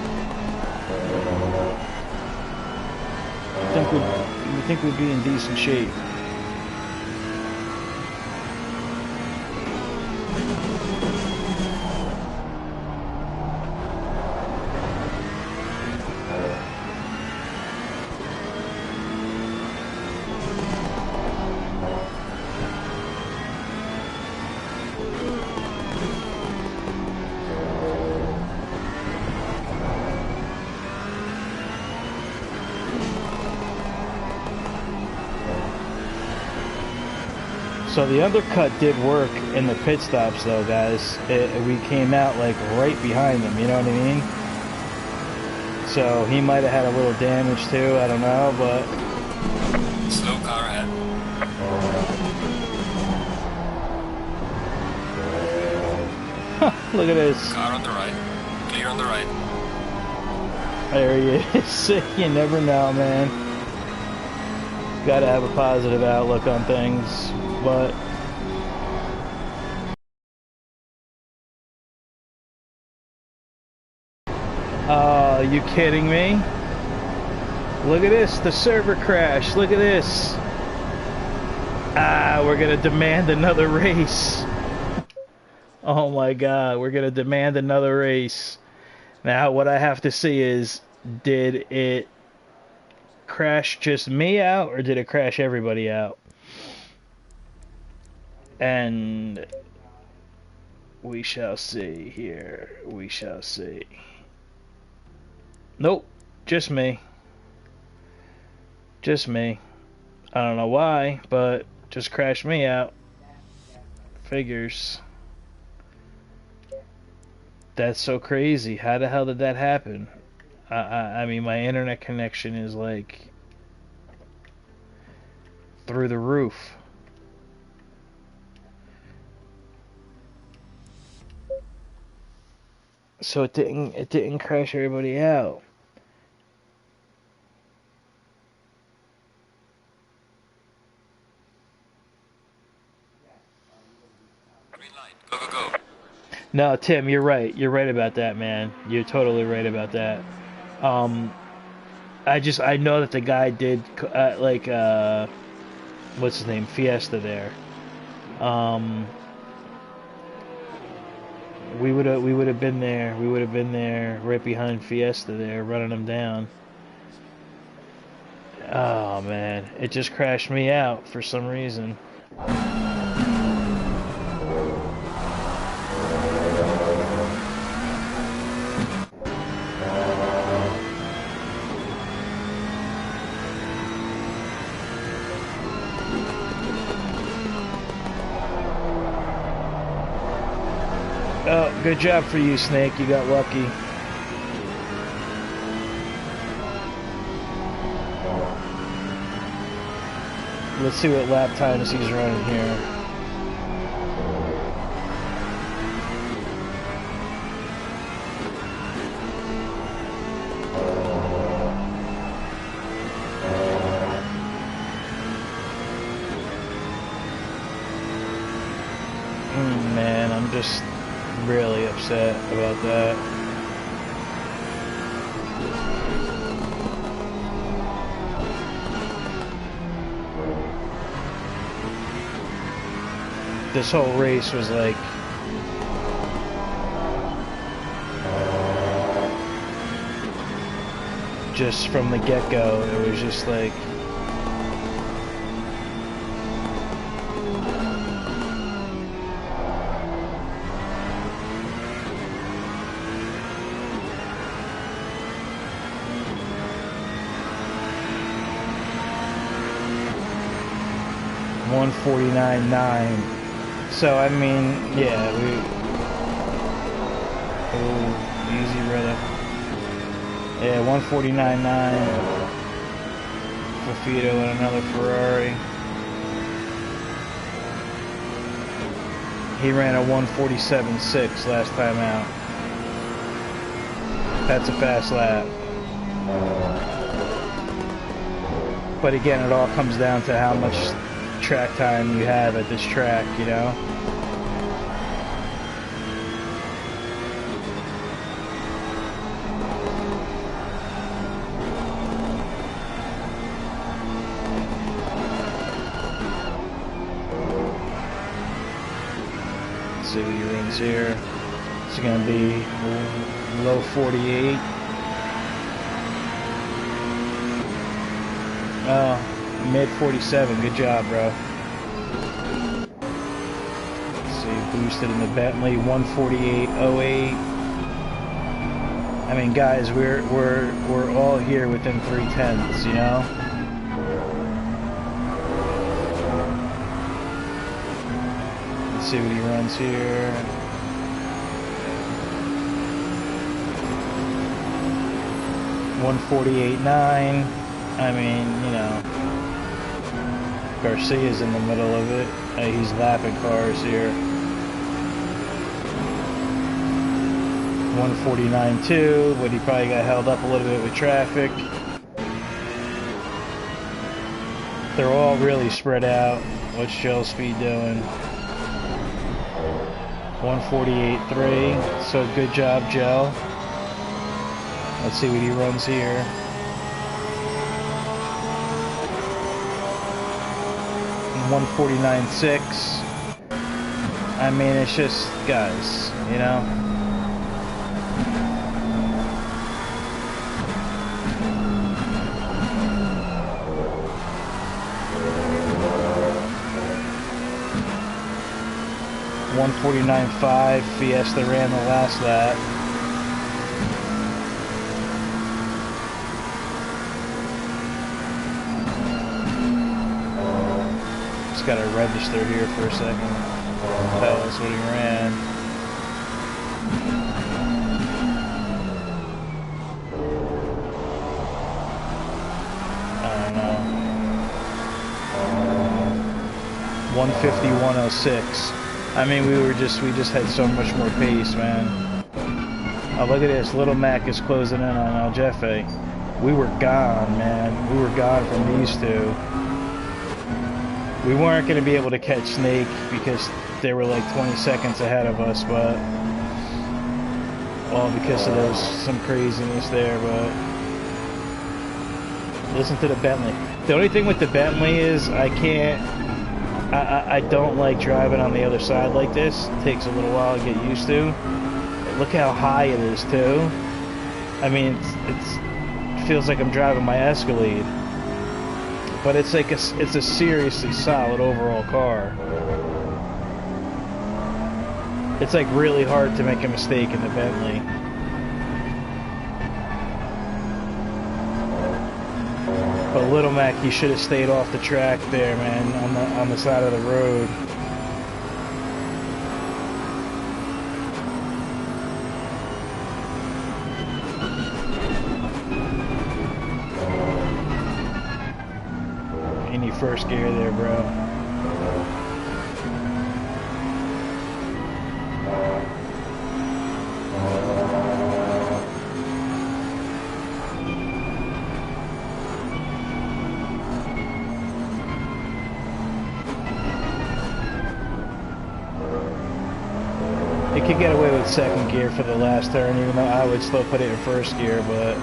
I think we'd be in decent shape. So the undercut did work in the pit stops, though, guys. We came out, like, right behind him, you know what I mean? So he might have had a little damage, too, I don't know, but... Slow car ahead. Look at this. Car on the right. Clear on the right. There he is. You never know, man. Gotta have a positive outlook on things. But are you kidding me? Look at this, the server crash. Look at this. Ah, we're gonna demand another race. Oh my god, we're gonna demand another race. Now what I have to see is, did it crash just me out or did it crash everybody out? And we shall see here. We shall see. Nope, just me. Just me. I don't know why, but just crashed me out. Figures. That's so crazy. How the hell did that happen? I mean, my internet connection is like through the roof. So it didn't crash everybody out. Green light. Go, go, go. No, Tim, you're right. You're right about that, man. You're totally right about that. I know that the guy did what's his name, Fiesta there. We would have been there. We would have been there right behind Fiesta there, running him down. Oh man, it just crashed me out for some reason. Oh, good job for you, Snake. You got lucky. Let's see what lap times he's running here. Man, I'm just really upset about that. this whole race was like just from the get-go, it was just like $149.9. So I mean, yeah, easy brother. Yeah, $149.9 for Fido and another Ferrari. He ran a 147.6 last time out. That's a fast lap. But again, it all comes down to how much track time you have at this track, you know? Let's see what he runs here. It's gonna be low 48. Oh, mid 47. Good job, bro. Let's see, boosted in the Bentley 148.08. I mean, guys, we're all here within 3/10, you know. Let's see what he runs here. $148.9. I mean, you know, Garcia's in the middle of it. He's lapping cars here. 149.2, but he probably got held up a little bit with traffic. They're all really spread out. What's Gel Speed doing? 148.3. So good job, Gel. Let's see what he runs here. 149.6. I mean, it's just, guys, you know. $149.5. Fiesta ran the last lap. Got to register here for a second. Tell us what he ran. I don't know. 150.106. I mean, we just had so much more pace, man. Oh, look at this. Little Mac is closing in on Aljefe. We were gone, man. We were gone from these two. We weren't going to be able to catch Snake because they were like 20 seconds ahead of us, but all because of some craziness there. But listen to the Bentley. The only thing with the Bentley is I don't like driving on the other side like this. It takes a little while to get used to. Look how high it is too. I mean, it feels like I'm driving my Escalade. But it's like it's a seriously solid overall car. It's like really hard to make a mistake in the Bentley. But Little Mac, he should have stayed off the track there, man, on the side of the road. First gear there, bro. It could get away with second gear for the last turn, even though I would still put it in first gear, but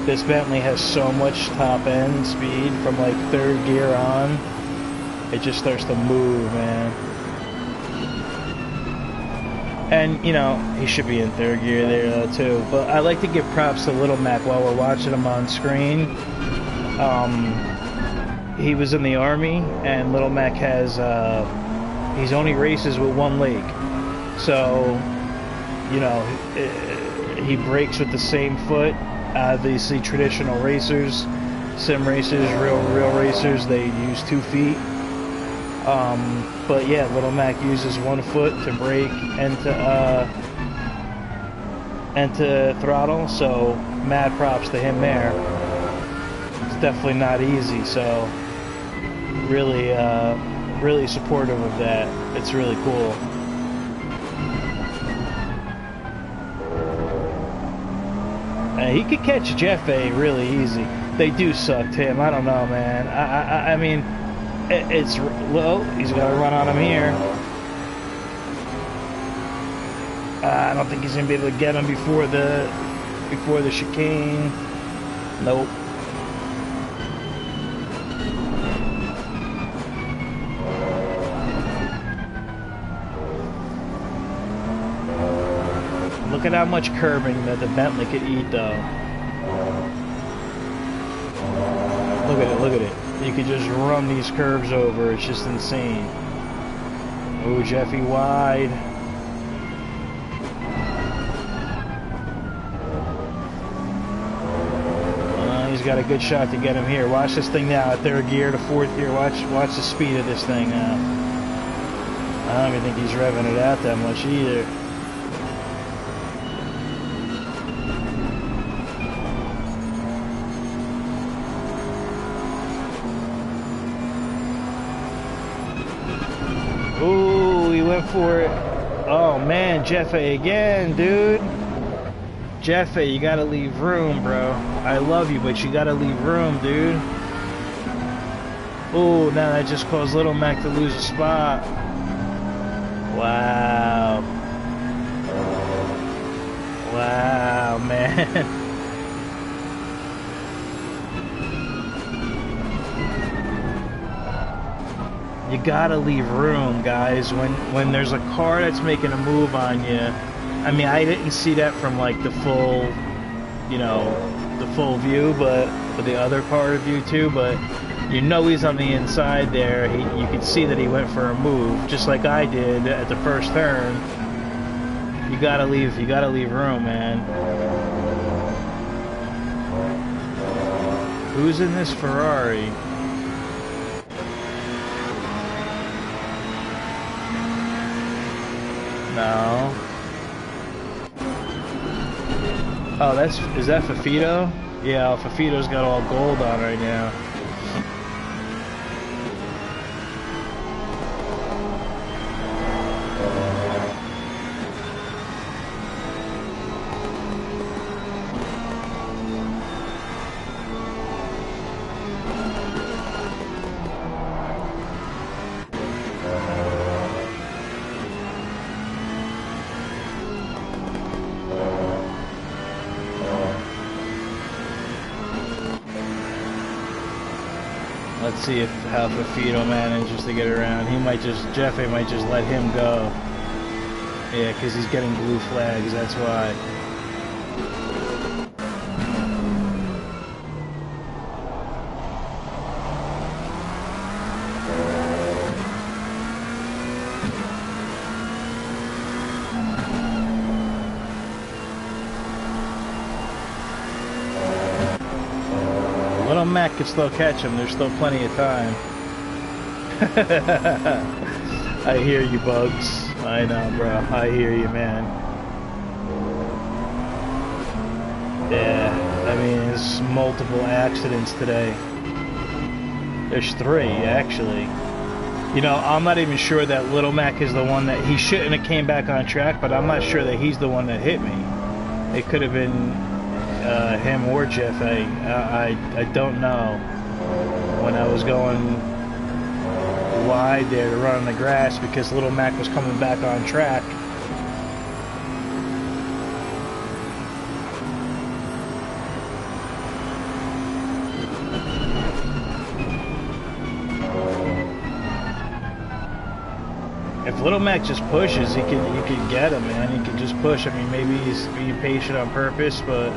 this Bentley has so much top end speed from like third gear on. It just starts to move, man. And, you know, he should be in third gear there, though, too. But I like to give props to Little Mac while we're watching him on screen. He was in the Army, and Little Mac has, he's only races with one leg. So, you know, he brakes with the same foot. Obviously, traditional racers, sim racers, real racers, they use 2 feet. But yeah, Little Mac uses 1 foot to brake and to throttle, so mad props to him there. It's definitely not easy, so really, really supportive of that. It's really cool. And he could catch Jeff A really easy. They do suck, Tim. I don't know, man. I mean, it's low. He's got to run on him here. I don't think he's gonna be able to get him before the chicane. Nope. Look at how much curbing that the Bentley could eat, though. Look at it, look at it. You could just run these curves over. It's just insane. Oh, Jeffy wide. He's got a good shot to get him here. Watch this thing now at 3rd gear to 4th gear. Watch the speed of this thing now. I don't even think he's revving it out that much either. Ooh, he went for it. Oh man, Jeffy again, dude. Jeffy, you gotta leave room, bro. I love you, but you gotta leave room, dude. Ooh, now that just caused Little Mac to lose a spot. Wow. Wow, man. You gotta leave room, guys. When there's a car that's making a move on you. I mean, I didn't see that from like the full, you know, the full view, but for the other part of view too. But you know he's on the inside there. You can see that he went for a move, just like I did at the first turn. You gotta leave room, man. Who's in this Ferrari? No. Oh, is that Fafito? Yeah, Fafito's got all gold on right now. Let's see how Fafito manages to get around. Jeffy might just let him go. Yeah, because he's getting blue flags, that's why. Little Mac can still catch him. There's still plenty of time. I hear you, Bugs. I know, bro. I hear you, man. Yeah, I mean, there's multiple accidents today. There's 3, actually. You know, I'm not even sure that Little Mac is the one that... He shouldn't have came back on track, but I'm not sure that he's the one that hit me. It could have been... him or Jeff A. I don't know. When I was going wide there to run on the grass because Little Mac was coming back on track. If if Little Mac just pushes, he could get him, man. He could just push. I mean, maybe he's being patient on purpose, but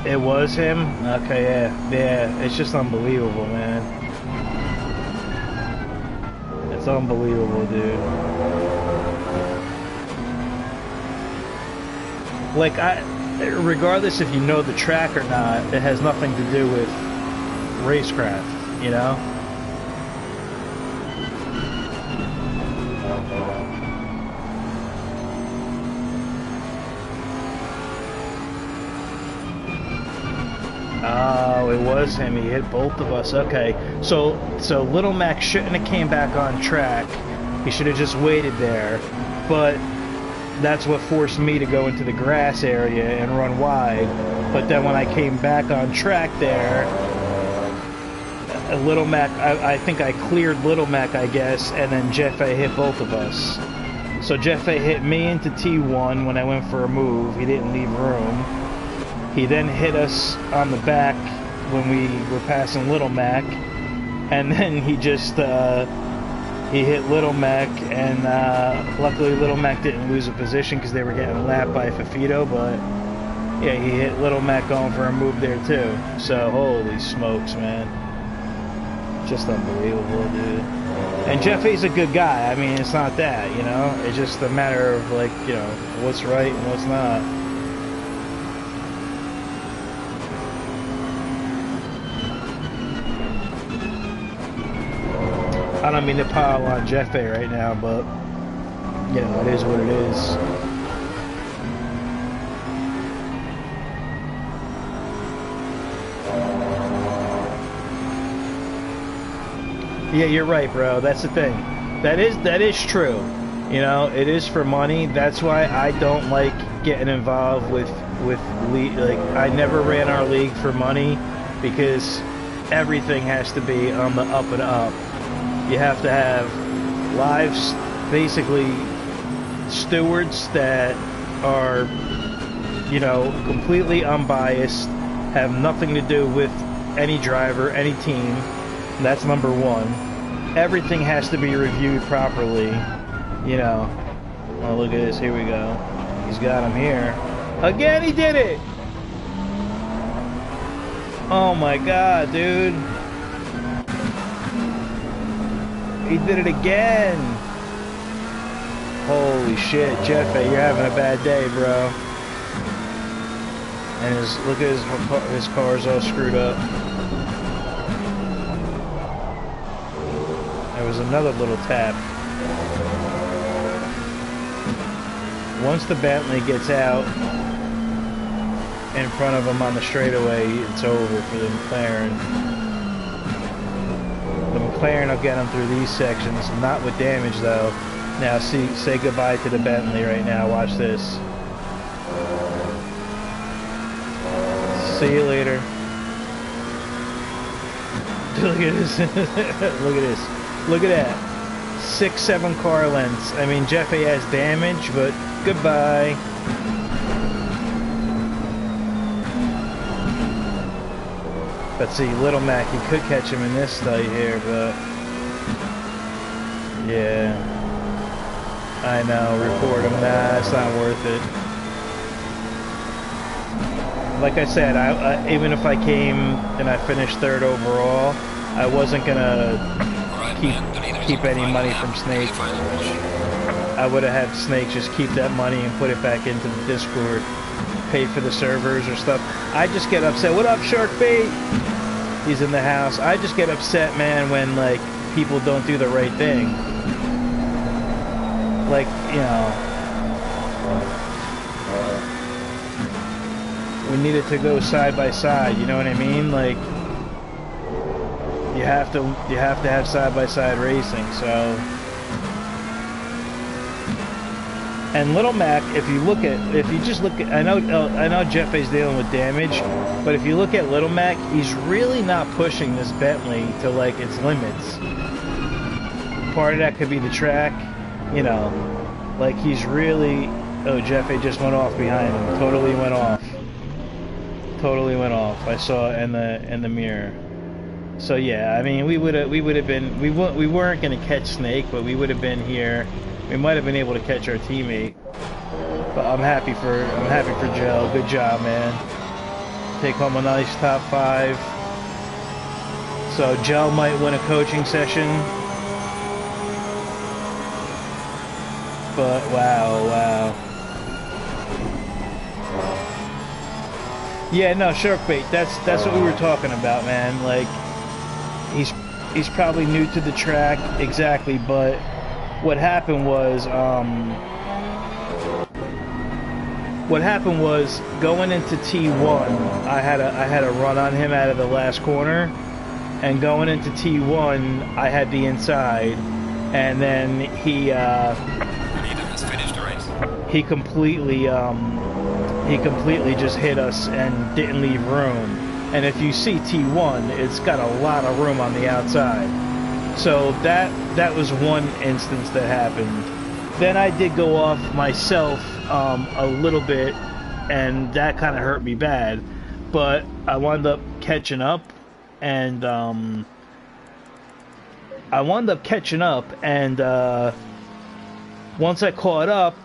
it was him. Okay, yeah. It's just unbelievable, man. It's unbelievable, dude. Like, regardless if you know the track or not, it has nothing to do with racecraft, you know? Oh, it was him. He hit both of us. Okay, so Little Mac shouldn't have came back on track. He should have just waited there. But that's what forced me to go into the grass area and run wide. But then when I came back on track there, Little Mac, I think I cleared Little Mac, I guess, and then Jeffe hit both of us. So Jeffe hit me into T1 when I went for a move. He didn't leave room. He then hit us on the back when we were passing Little Mac, and then he just he hit Little Mac, and luckily Little Mac didn't lose a position because they were getting lapped by Fafito, but yeah, he hit Little Mac going for a move there too. So holy smokes, man, just unbelievable, dude. And Jeffy's a good guy. I mean, it's not that, you know, it's just a matter of, like, you know, what's right and what's not. I don't mean to pile on Jeffe right now, but, you know, it is what it is. Yeah, you're right, bro. That's the thing. That is true. You know, it is for money. That's why I don't like getting involved with league. Like, I never ran our league for money because everything has to be on the up and up. You have to have lives, basically stewards that are, you know, completely unbiased, have nothing to do with any driver, any team. That's number one. Everything has to be reviewed properly, you know. Oh, look at this. Here we go. He's got him here. Again, he did it! Oh my god, dude. He did it again. Holy shit, Jeffe, you're having a bad day, bro. And look at his car's all screwed up. There was another little tap. Once the Bentley gets out in front of him on the straightaway, it's over for the McLaren. The McLaren will get him through these sections, not with damage though. Now say goodbye to the Bentley right now. Watch this. See you later. Look at this. Look at this. Look at that. 6-7 car lengths. I mean, Jeffe has damage, but goodbye. Let's see, Little Mac, he could catch him in this study here, but yeah. I know, report him. Nah, it's not worth it. Like I said, even if I came and I finished third overall, I wasn't gonna keep any money from Snake. I would have had Snake just keep that money and put it back into the Discord, pay for the servers or stuff. I just get upset. What up, Shark Bait? He's in the house. I just get upset, man, when, like, people don't do the right thing. Like, you know, we needed to go side by side, you know what I mean? Like, you have to have side by side racing. So, and Little Mac, if you just look at, I know Jeffe's dealing with damage, but if you look at Little Mac, he's really not pushing this Bentley to, like, its limits. Part of that could be the track, you know, like, he's really, oh, Jeffe just went off behind him, totally went off. I saw it in the mirror. So yeah, I mean, we would have been we weren't gonna catch Snake, but we would have been here. We might have been able to catch our teammate. But I'm happy for Joe. Good job, man. Take home a nice top 5. So Joe might win a coaching session. But wow. Yeah, no, Sharkbait. That's what we were talking about, man. Like, he's probably new to the track, exactly. But what happened was going into T1, I had a run on him out of the last corner, and going into T1, I had the inside, and then he finished the race. He completely just hit us and didn't leave room. And if you see T1, it's got a lot of room on the outside. So that was one instance that happened. Then I did go off myself a little bit, and that kind of hurt me bad. But I wound up catching up, and once I caught up,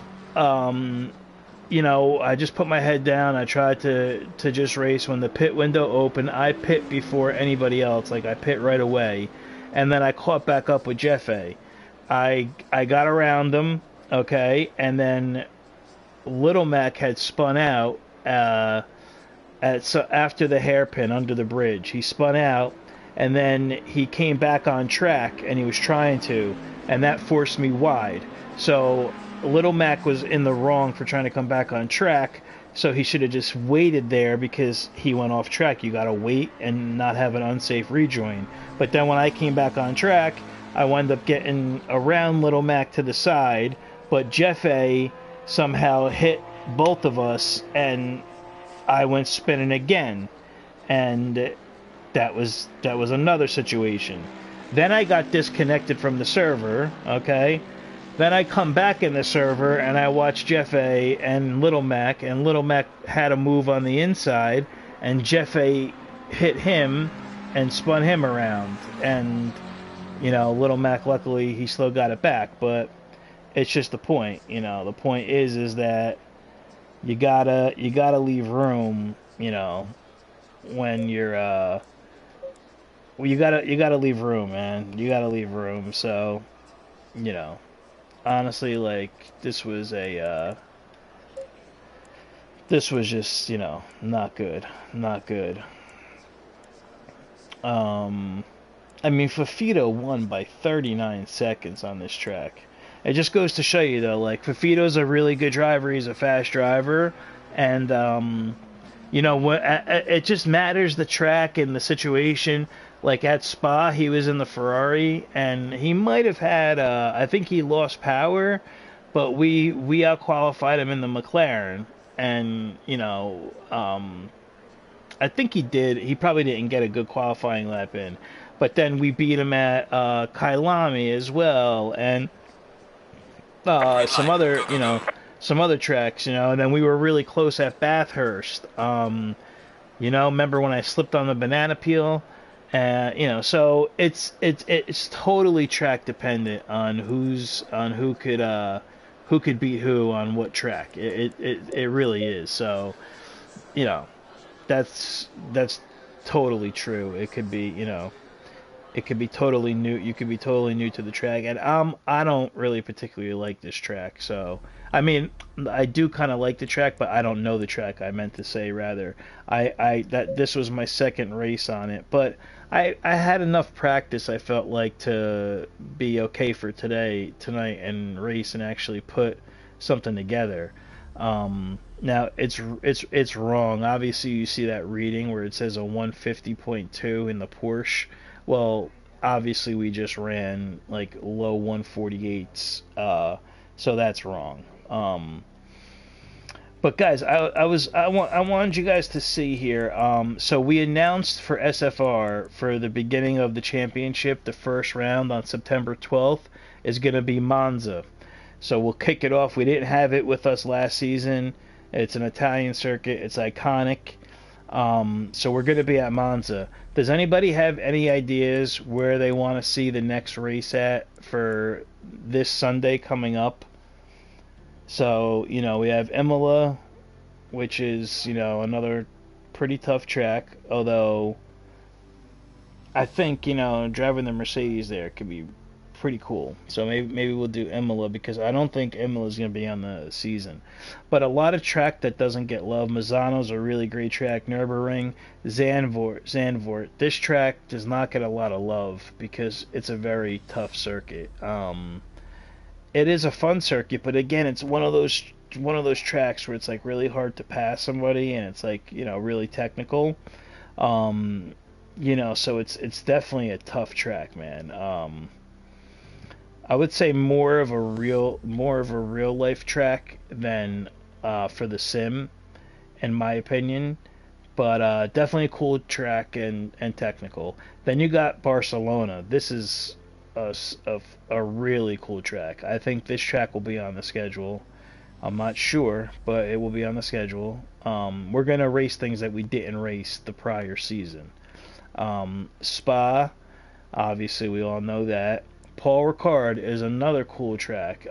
you know, I just put my head down. I tried to just race. When the pit window opened, I pit before anybody else. Like, I pit right away. And then I caught back up with Jeffe. I got around him, okay, and then Little Mac had spun out so after the hairpin under the bridge. He spun out, and then he came back on track, and he was trying to, and that forced me wide. So Little Mac was in the wrong for trying to come back on track, so he should have just waited there because he went off track. You gotta wait and not have an unsafe rejoin. But then when I came back on track, I wound up getting around Little Mac to the side, but Jeffe somehow hit both of us, and I went spinning again. And that was another situation. Then I got disconnected from the server, okay? Then I come back in the server, and I watch Jeffe and Little Mac had a move on the inside, and Jeffe hit him and spun him around. And, you know, Little Mac, luckily, he still got it back, but it's just the point, you know. The point is that you gotta leave room, you know, when you're, well, you gotta leave room, man. You gotta leave room, so, you know. Honestly, like, this was just, you know, not good. I mean, Fafito won by 39 seconds on this track. It just goes to show you, though, like, Fafito's a really good driver. He's a fast driver, and you know, it just matters the track and the situation. Like at Spa, he was in the Ferrari, and he might have had, I think he lost power, but we out-qualified him in the McLaren, and, you know, I think he did. He probably didn't get a good qualifying lap in, but then we beat him at Kailami as well, and some other tracks, you know, and then we were really close at Bathurst. You know, remember when I slipped on the banana peel? You know, so it's totally track dependent on who could beat who on what track. It really is. So, you know, that's totally true. It could be, you know, it could be totally new. You could be totally new to the track, and I don't really particularly like this track. So, I mean, I do kind of like the track, but I don't know the track. I meant to say rather, that this was my second race on it, but I had enough practice. I felt like to be okay for tonight, and race and actually put something together. Now it's wrong. Obviously, you see that reading where it says a 150.2 in the Porsche. Well, obviously we just ran like low 148s, so that's wrong. But guys, I wanted you guys to see here. So we announced for SFR for the beginning of the championship, the first round on September 12th is going to be Monza. So we'll kick it off. We didn't have it with us last season. It's an Italian circuit. It's iconic. So we're going to be at Monza. Does anybody have any ideas where they want to see the next race at for this Sunday coming up? So, we have Imola, which is, another pretty tough track, although I think, driving the Mercedes there could be pretty cool. So maybe we'll do Imola because I don't think Imola is going to be on the season. But a lot of track that doesn't get love. Misano's a really great track. Nürburgring, Zandvoort. This track does not get a lot of love because it's a very tough circuit. It is a fun circuit, but again, it's one of those tracks where it's like really hard to pass somebody, and it's like really technical. Um, so it's definitely a tough track, man. I would say more of a real life track than for the sim, in my opinion. But definitely a cool track and technical. Then you got Barcelona. This is a really cool track. I think this track will be on the schedule. I'm not sure, but it will be on the schedule. We're gonna race things that we didn't race the prior season. Spa, obviously we all know that. Paul Ricard is another cool track.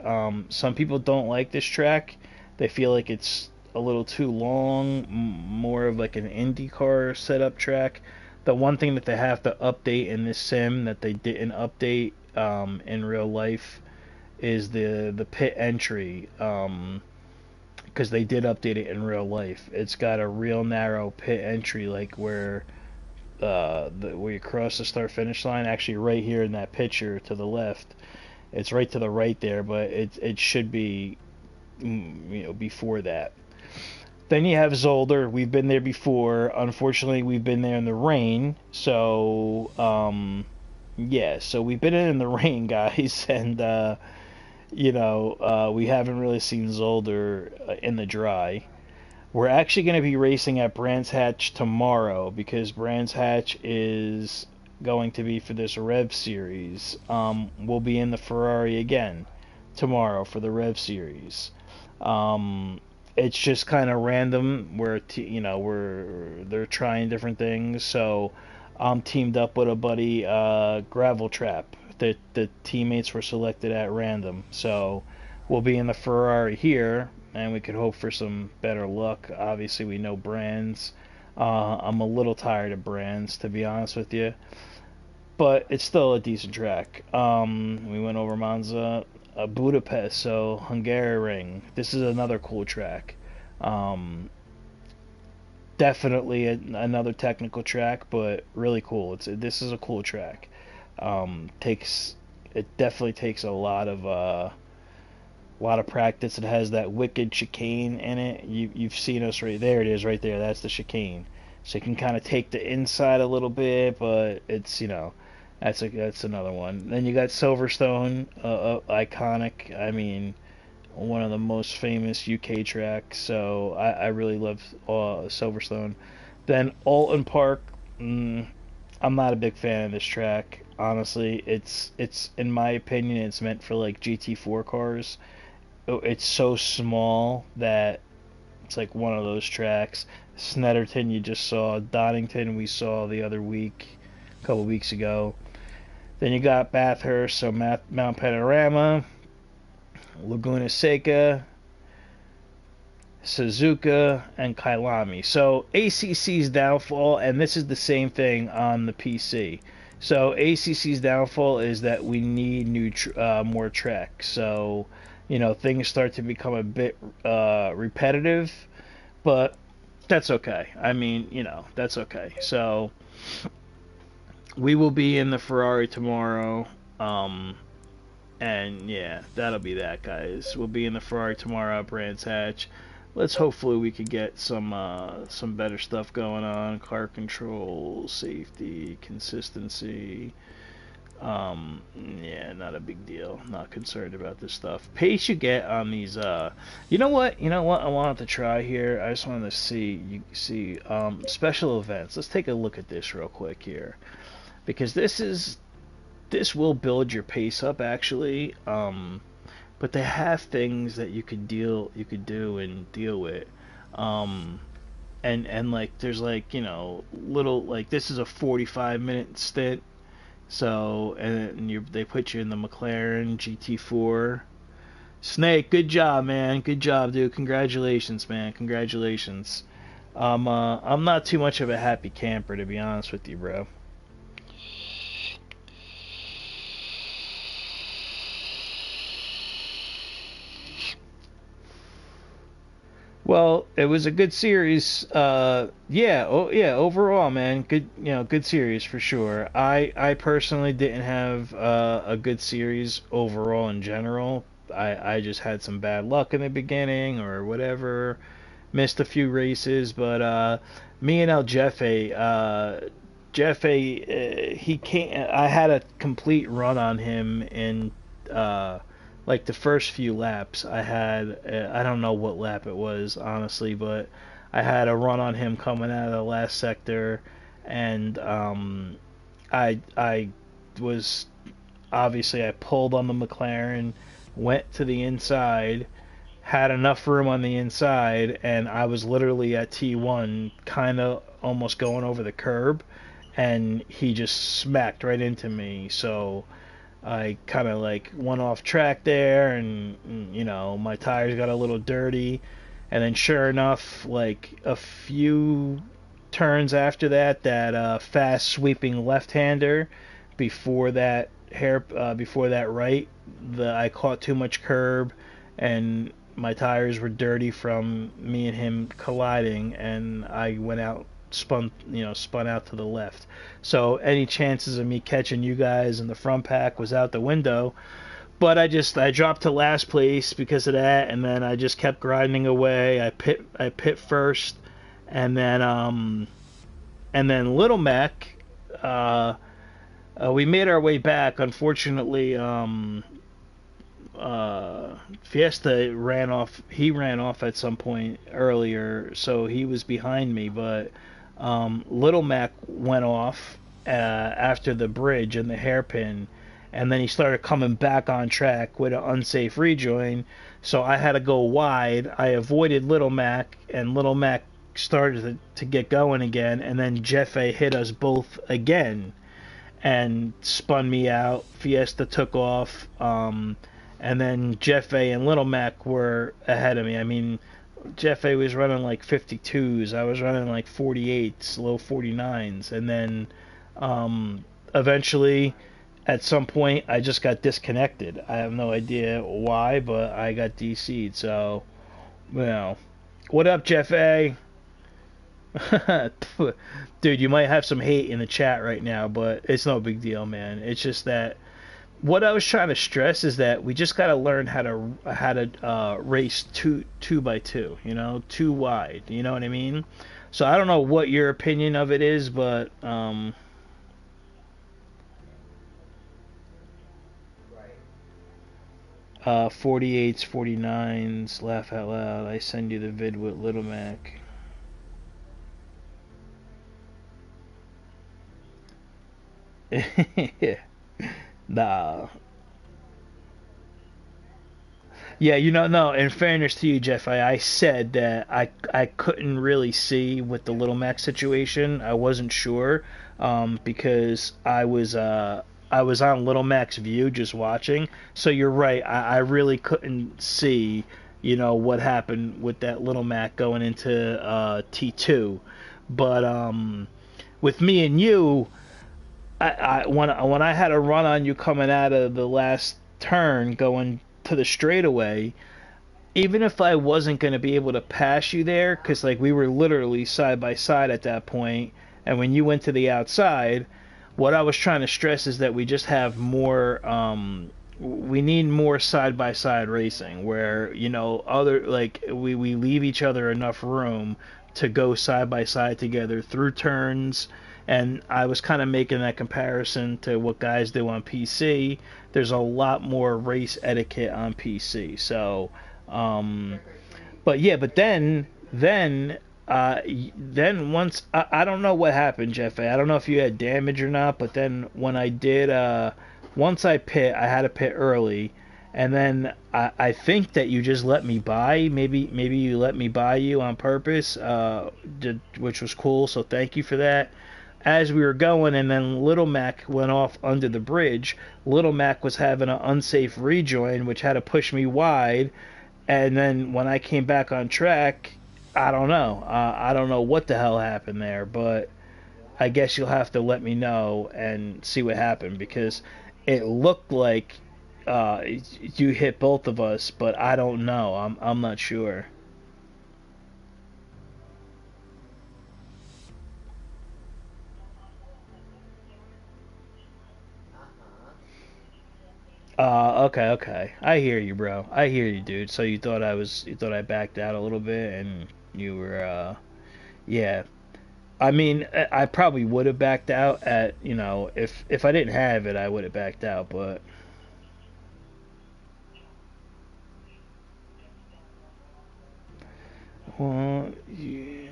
Some people don't like this track. They feel like it's a little too long, more of like an IndyCar setup track. The one thing that they have to update in this sim that they didn't update in real life is the pit entry. Because they did update it in real life. It's got a real narrow pit entry, like where you cross the start finish line. Actually, right here in that picture to the left, it's right to the right there, but it should be before that. Then you have Zolder. We've been there before. Unfortunately, we've been there in the rain. So yeah, so we've been in the rain, guys, and we haven't really seen Zolder in the dry. We're actually going to be racing at Brands Hatch tomorrow because Brands Hatch is going to be for this Rev Series. We'll be in the Ferrari again tomorrow for the Rev Series. It's just kind of random where they're trying different things. So I'm teamed up with a buddy, Gravel Trap. The teammates were selected at random. So we'll be in the Ferrari here, and we could hope for some better luck. Obviously, we know Brands. I'm a little tired of Brands, to be honest with you, but it's still a decent track. We went over Monza, Budapest, so Hungary Ring. This is another cool track. Um, Definitely another technical track, but really cool. This is a cool track. Takes It definitely takes a lot of practice. It has that wicked chicane in it. You've seen us right there. It is right there. That's the chicane. So you can kind of take the inside a little bit, but it's that's another one. Then you got Silverstone, iconic. I mean, one of the most famous UK tracks. So I really love Silverstone. Then Alton Park. I'm not a big fan of this track. Honestly, it's in my opinion, it's meant for like GT4 cars. It's so small that it's like one of those tracks. Snetterton you just saw. Donington we saw the other week, a couple weeks ago. Then you got Bathurst, so Mount Panorama, Laguna Seca, Suzuka, and Kailami. So ACC's downfall, and this is the same thing on the PC. So ACC's downfall is that we need more tracks. So things start to become a bit repetitive, but that's okay. I mean, that's okay. So we will be in the Ferrari tomorrow. And yeah, that'll be that, guys. We'll be in the Ferrari tomorrow at Brands Hatch. Let's hopefully we could get some better stuff going on. Car control, safety, consistency. Yeah, not a big deal. Not concerned about this stuff. Pace you get on these. You know what? I wanted to try here. I just wanted to see special events. Let's take a look at this real quick here, because this will build your pace up actually. But they have things that you could do and deal with. and like there's like little like this is a 45-minute stint. So and they put you in the McLaren GT4. Snake, good job, man. Good job, dude. Congratulations, man. Congratulations. I'm not too much of a happy camper, to be honest with you, bro. Well, it was a good series. Yeah, yeah. Overall, man, good. Good series for sure. I personally didn't have a good series overall in general. I just had some bad luck in the beginning or whatever. Missed a few races, but me and El Jefe, he can't. I had a complete run on him in uh, like the first few laps. I had I don't know what lap it was honestly, but I had a run on him coming out of the last sector, and I was obviously I pulled on the McLaren, went to the inside, had enough room on the inside, and I was literally at T1, kind of almost going over the curb, and he just smacked right into me. So I kind of like went off track there, and my tires got a little dirty, and then sure enough, like a few turns after that, that fast sweeping left-hander before that right, I caught too much curb, and my tires were dirty from me and him colliding, and I went out, spun out to the left. So any chances of me catching you guys in the front pack was out the window. But I dropped to last place because of that, and then I just kept grinding away. I pit first, and then Little Mac, we made our way back. Unfortunately, Fiesta ran off. He ran off at some point earlier, so he was behind me. But Little Mac went off after the bridge and the hairpin, and then he started coming back on track with an unsafe rejoin. So I had to go wide. I avoided Little Mac, and Little Mac started to get going again, and then Jefe hit us both again and spun me out. Fiesta took off. And then Jefe and Little Mac were ahead of me. I mean, Jefe was running like 52s. I was running like 48s, low 49s. And then eventually, at some point, I just got disconnected. I have no idea why, but I got DC'd. So, what up, Jefe? Dude, you might have some hate in the chat right now, but it's no big deal, man. It's just that what I was trying to stress is that we just got to learn how to race two by two, too wide. You know what I mean? So I don't know what your opinion of it is, but 48s, 49s, laugh out loud. I send you the vid with Little Mac. Nah. Yeah, no, in fairness to you, Jeff, I said that I couldn't really see with the Little Mac situation. I wasn't sure, because I was on Little Mac's view just watching. So you're right, I really couldn't see, what happened with that Little Mac going into T2. But with me and you, when I had a run on you coming out of the last turn going to the straightaway, even if I wasn't going to be able to pass you there, because like we were literally side by side at that point, and when you went to the outside, what I was trying to stress is that we just have more, we need more side by side racing where other like we leave each other enough room to go side by side together through turns. And I was kind of making that comparison to what guys do on PC. There's a lot more race etiquette on PC. So, but then once I don't know what happened, Jeff. I don't know if you had damage or not. But then when I did, once I had to pit early, and then I think that you just let me by. Maybe you let me by you on purpose, which was cool. So thank you for that. As we were going, and then Little Mac went off under the bridge. Little Mac was having an unsafe rejoin, which had to push me wide. And then when I came back on track, I don't know. I don't know what the hell happened there, but I guess you'll have to let me know and see what happened because it looked like you hit both of us, but I don't know. I'm not sure. Okay, okay. I hear you, bro. I hear you, dude. So you thought I backed out a little bit, and you were, yeah. I mean, I probably would have backed out at, if I didn't have it, I would have backed out, but well, yeah.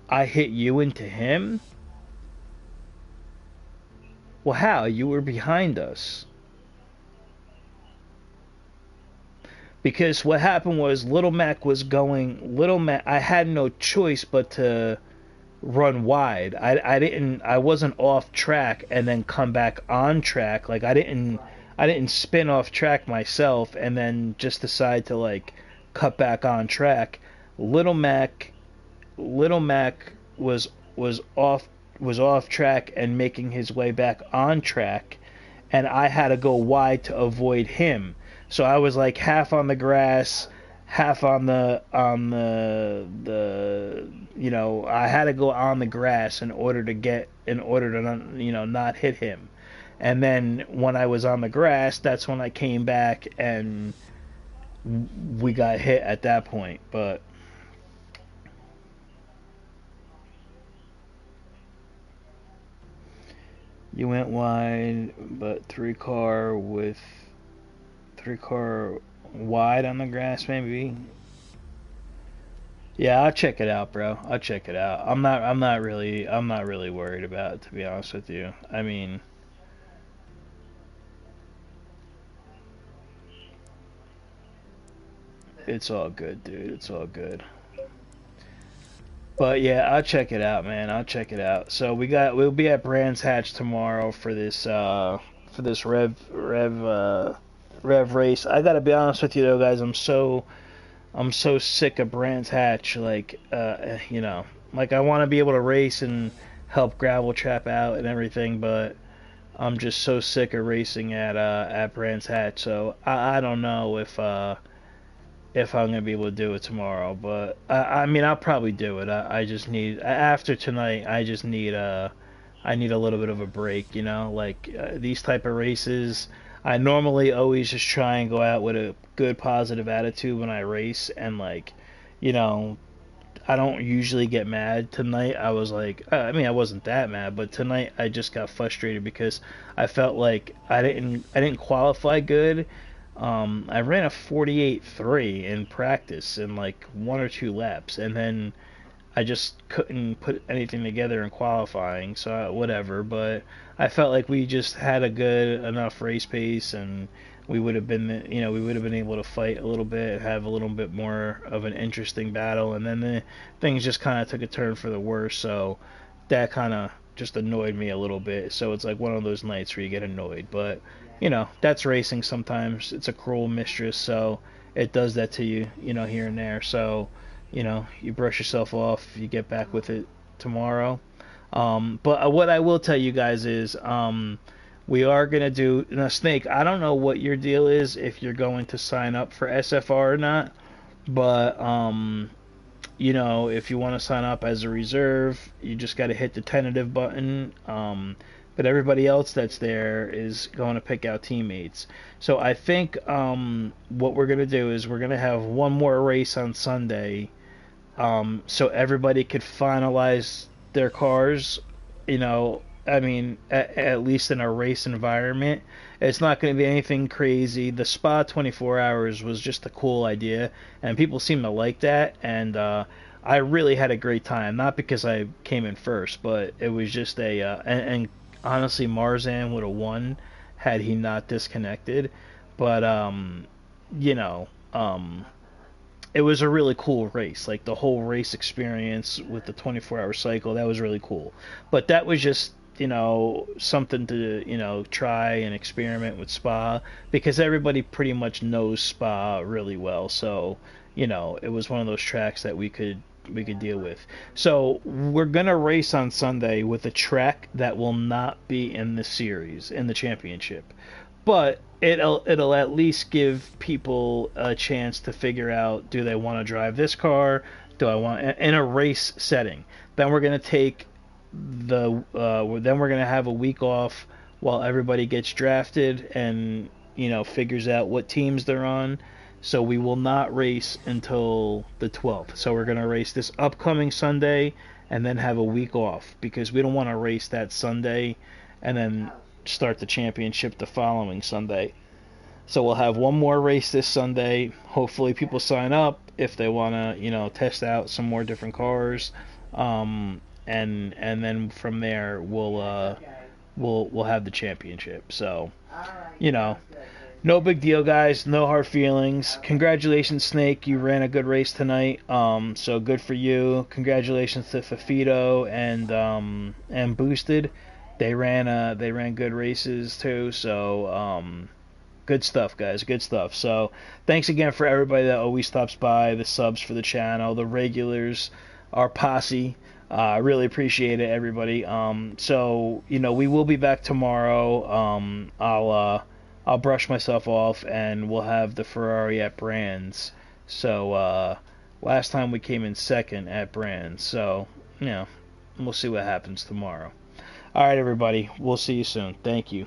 I hit you into him. Well, how? You were behind us. Because what happened was Little Mac was going. Little Mac. I had no choice but to run wide. I wasn't off track and then come back on track. Like I didn't spin off track myself and then just decide to like cut back on track. Little Mac Little Mac was off was off track and making his way back on track, and I had to go wide to avoid him. So I was like half on the grass, half on the I had to go on the grass in order to not hit him. And then when I was on the grass, that's when I came back and we got hit at that point. But you went wide, but three car wide on the grass maybe. Yeah, I'll check it out, bro. I'll check it out. I'm not really worried about it, to be honest with you. I mean, it's all good, dude. It's all good. But yeah, I'll check it out, man. I'll check it out. So we'll be at Brands Hatch tomorrow for this Rev race. I gotta be honest with you though, guys. I'm so sick of Brands Hatch. Like like I want to be able to race and help Gravel Trap out and everything, but I'm just so sick of racing at Brands Hatch. So I don't know if I'm gonna be able to do it tomorrow, but I mean I'll probably do it. I just need after tonight. I need a little bit of a break. Like these type of races. I normally always just try and go out with a good positive attitude when I race, and like, you know, I don't usually get mad. Tonight I was like, I mean I wasn't that mad, but tonight I just got frustrated because I felt like I didn't qualify good. I ran a 48.3 in practice in like one or two laps, and then I just couldn't put anything together in qualifying. So whatever, but I felt like we just had a good enough race pace, and we would have been able to fight a little bit, have a little bit more of an interesting battle, and then things just kind of took a turn for the worse. So that kind of just annoyed me a little bit. So it's like one of those nights where you get annoyed, but that's racing sometimes. It's a cruel mistress, so it does that to you, here and there. So, you brush yourself off, you get back with it tomorrow. But what I will tell you guys is, we are gonna do now, Snake. I don't know what your deal is if you're going to sign up for SFR or not, but if you want to sign up as a reserve, you just got to hit the tentative button. But everybody else that's there is going to pick out teammates. So I think what we're going to do is we're going to have one more race on Sunday, so everybody could finalize their cars. I mean, at least in a race environment. It's not going to be anything crazy. The Spa 24 hours was just a cool idea, and people seem to like that. And I really had a great time. Not because I came in first, but it was just and honestly, Marzan would have won had he not disconnected. But you know, it was a really cool race. Like the whole race experience with the 24-hour cycle, that was really cool. But that was just something to try and experiment with Spa, because everybody pretty much knows Spa really well. So it was one of those tracks that we could deal with. So we're gonna race on Sunday with a track that will not be in the series in the championship, but it'll at least give people a chance to figure out, do they want to drive this car? Do I want in a race setting? Then we're gonna take then we're gonna have a week off while everybody gets drafted and figures out what teams they're on. So we will not race until the 12th. So we're gonna race this upcoming Sunday and then have a week off, because we don't want to race that Sunday and then start the championship the following Sunday. So we'll have one more race this Sunday. Hopefully people sign up if they want to, test out some more different cars. And then from there we'll have the championship. So, no big deal, guys. No hard feelings. Congratulations, Snake. You ran a good race tonight. So good for you. Congratulations to Fafito and Boosted. They ran good races too. So good stuff, guys. Good stuff. So thanks again for everybody that always stops by, the subs for the channel, the regulars, our posse. I really appreciate it, everybody. So we will be back tomorrow. I'll brush myself off and we'll have the Ferrari at Brands. So last time we came in second at Brands. So we'll see what happens tomorrow. All right, everybody. We'll see you soon. Thank you.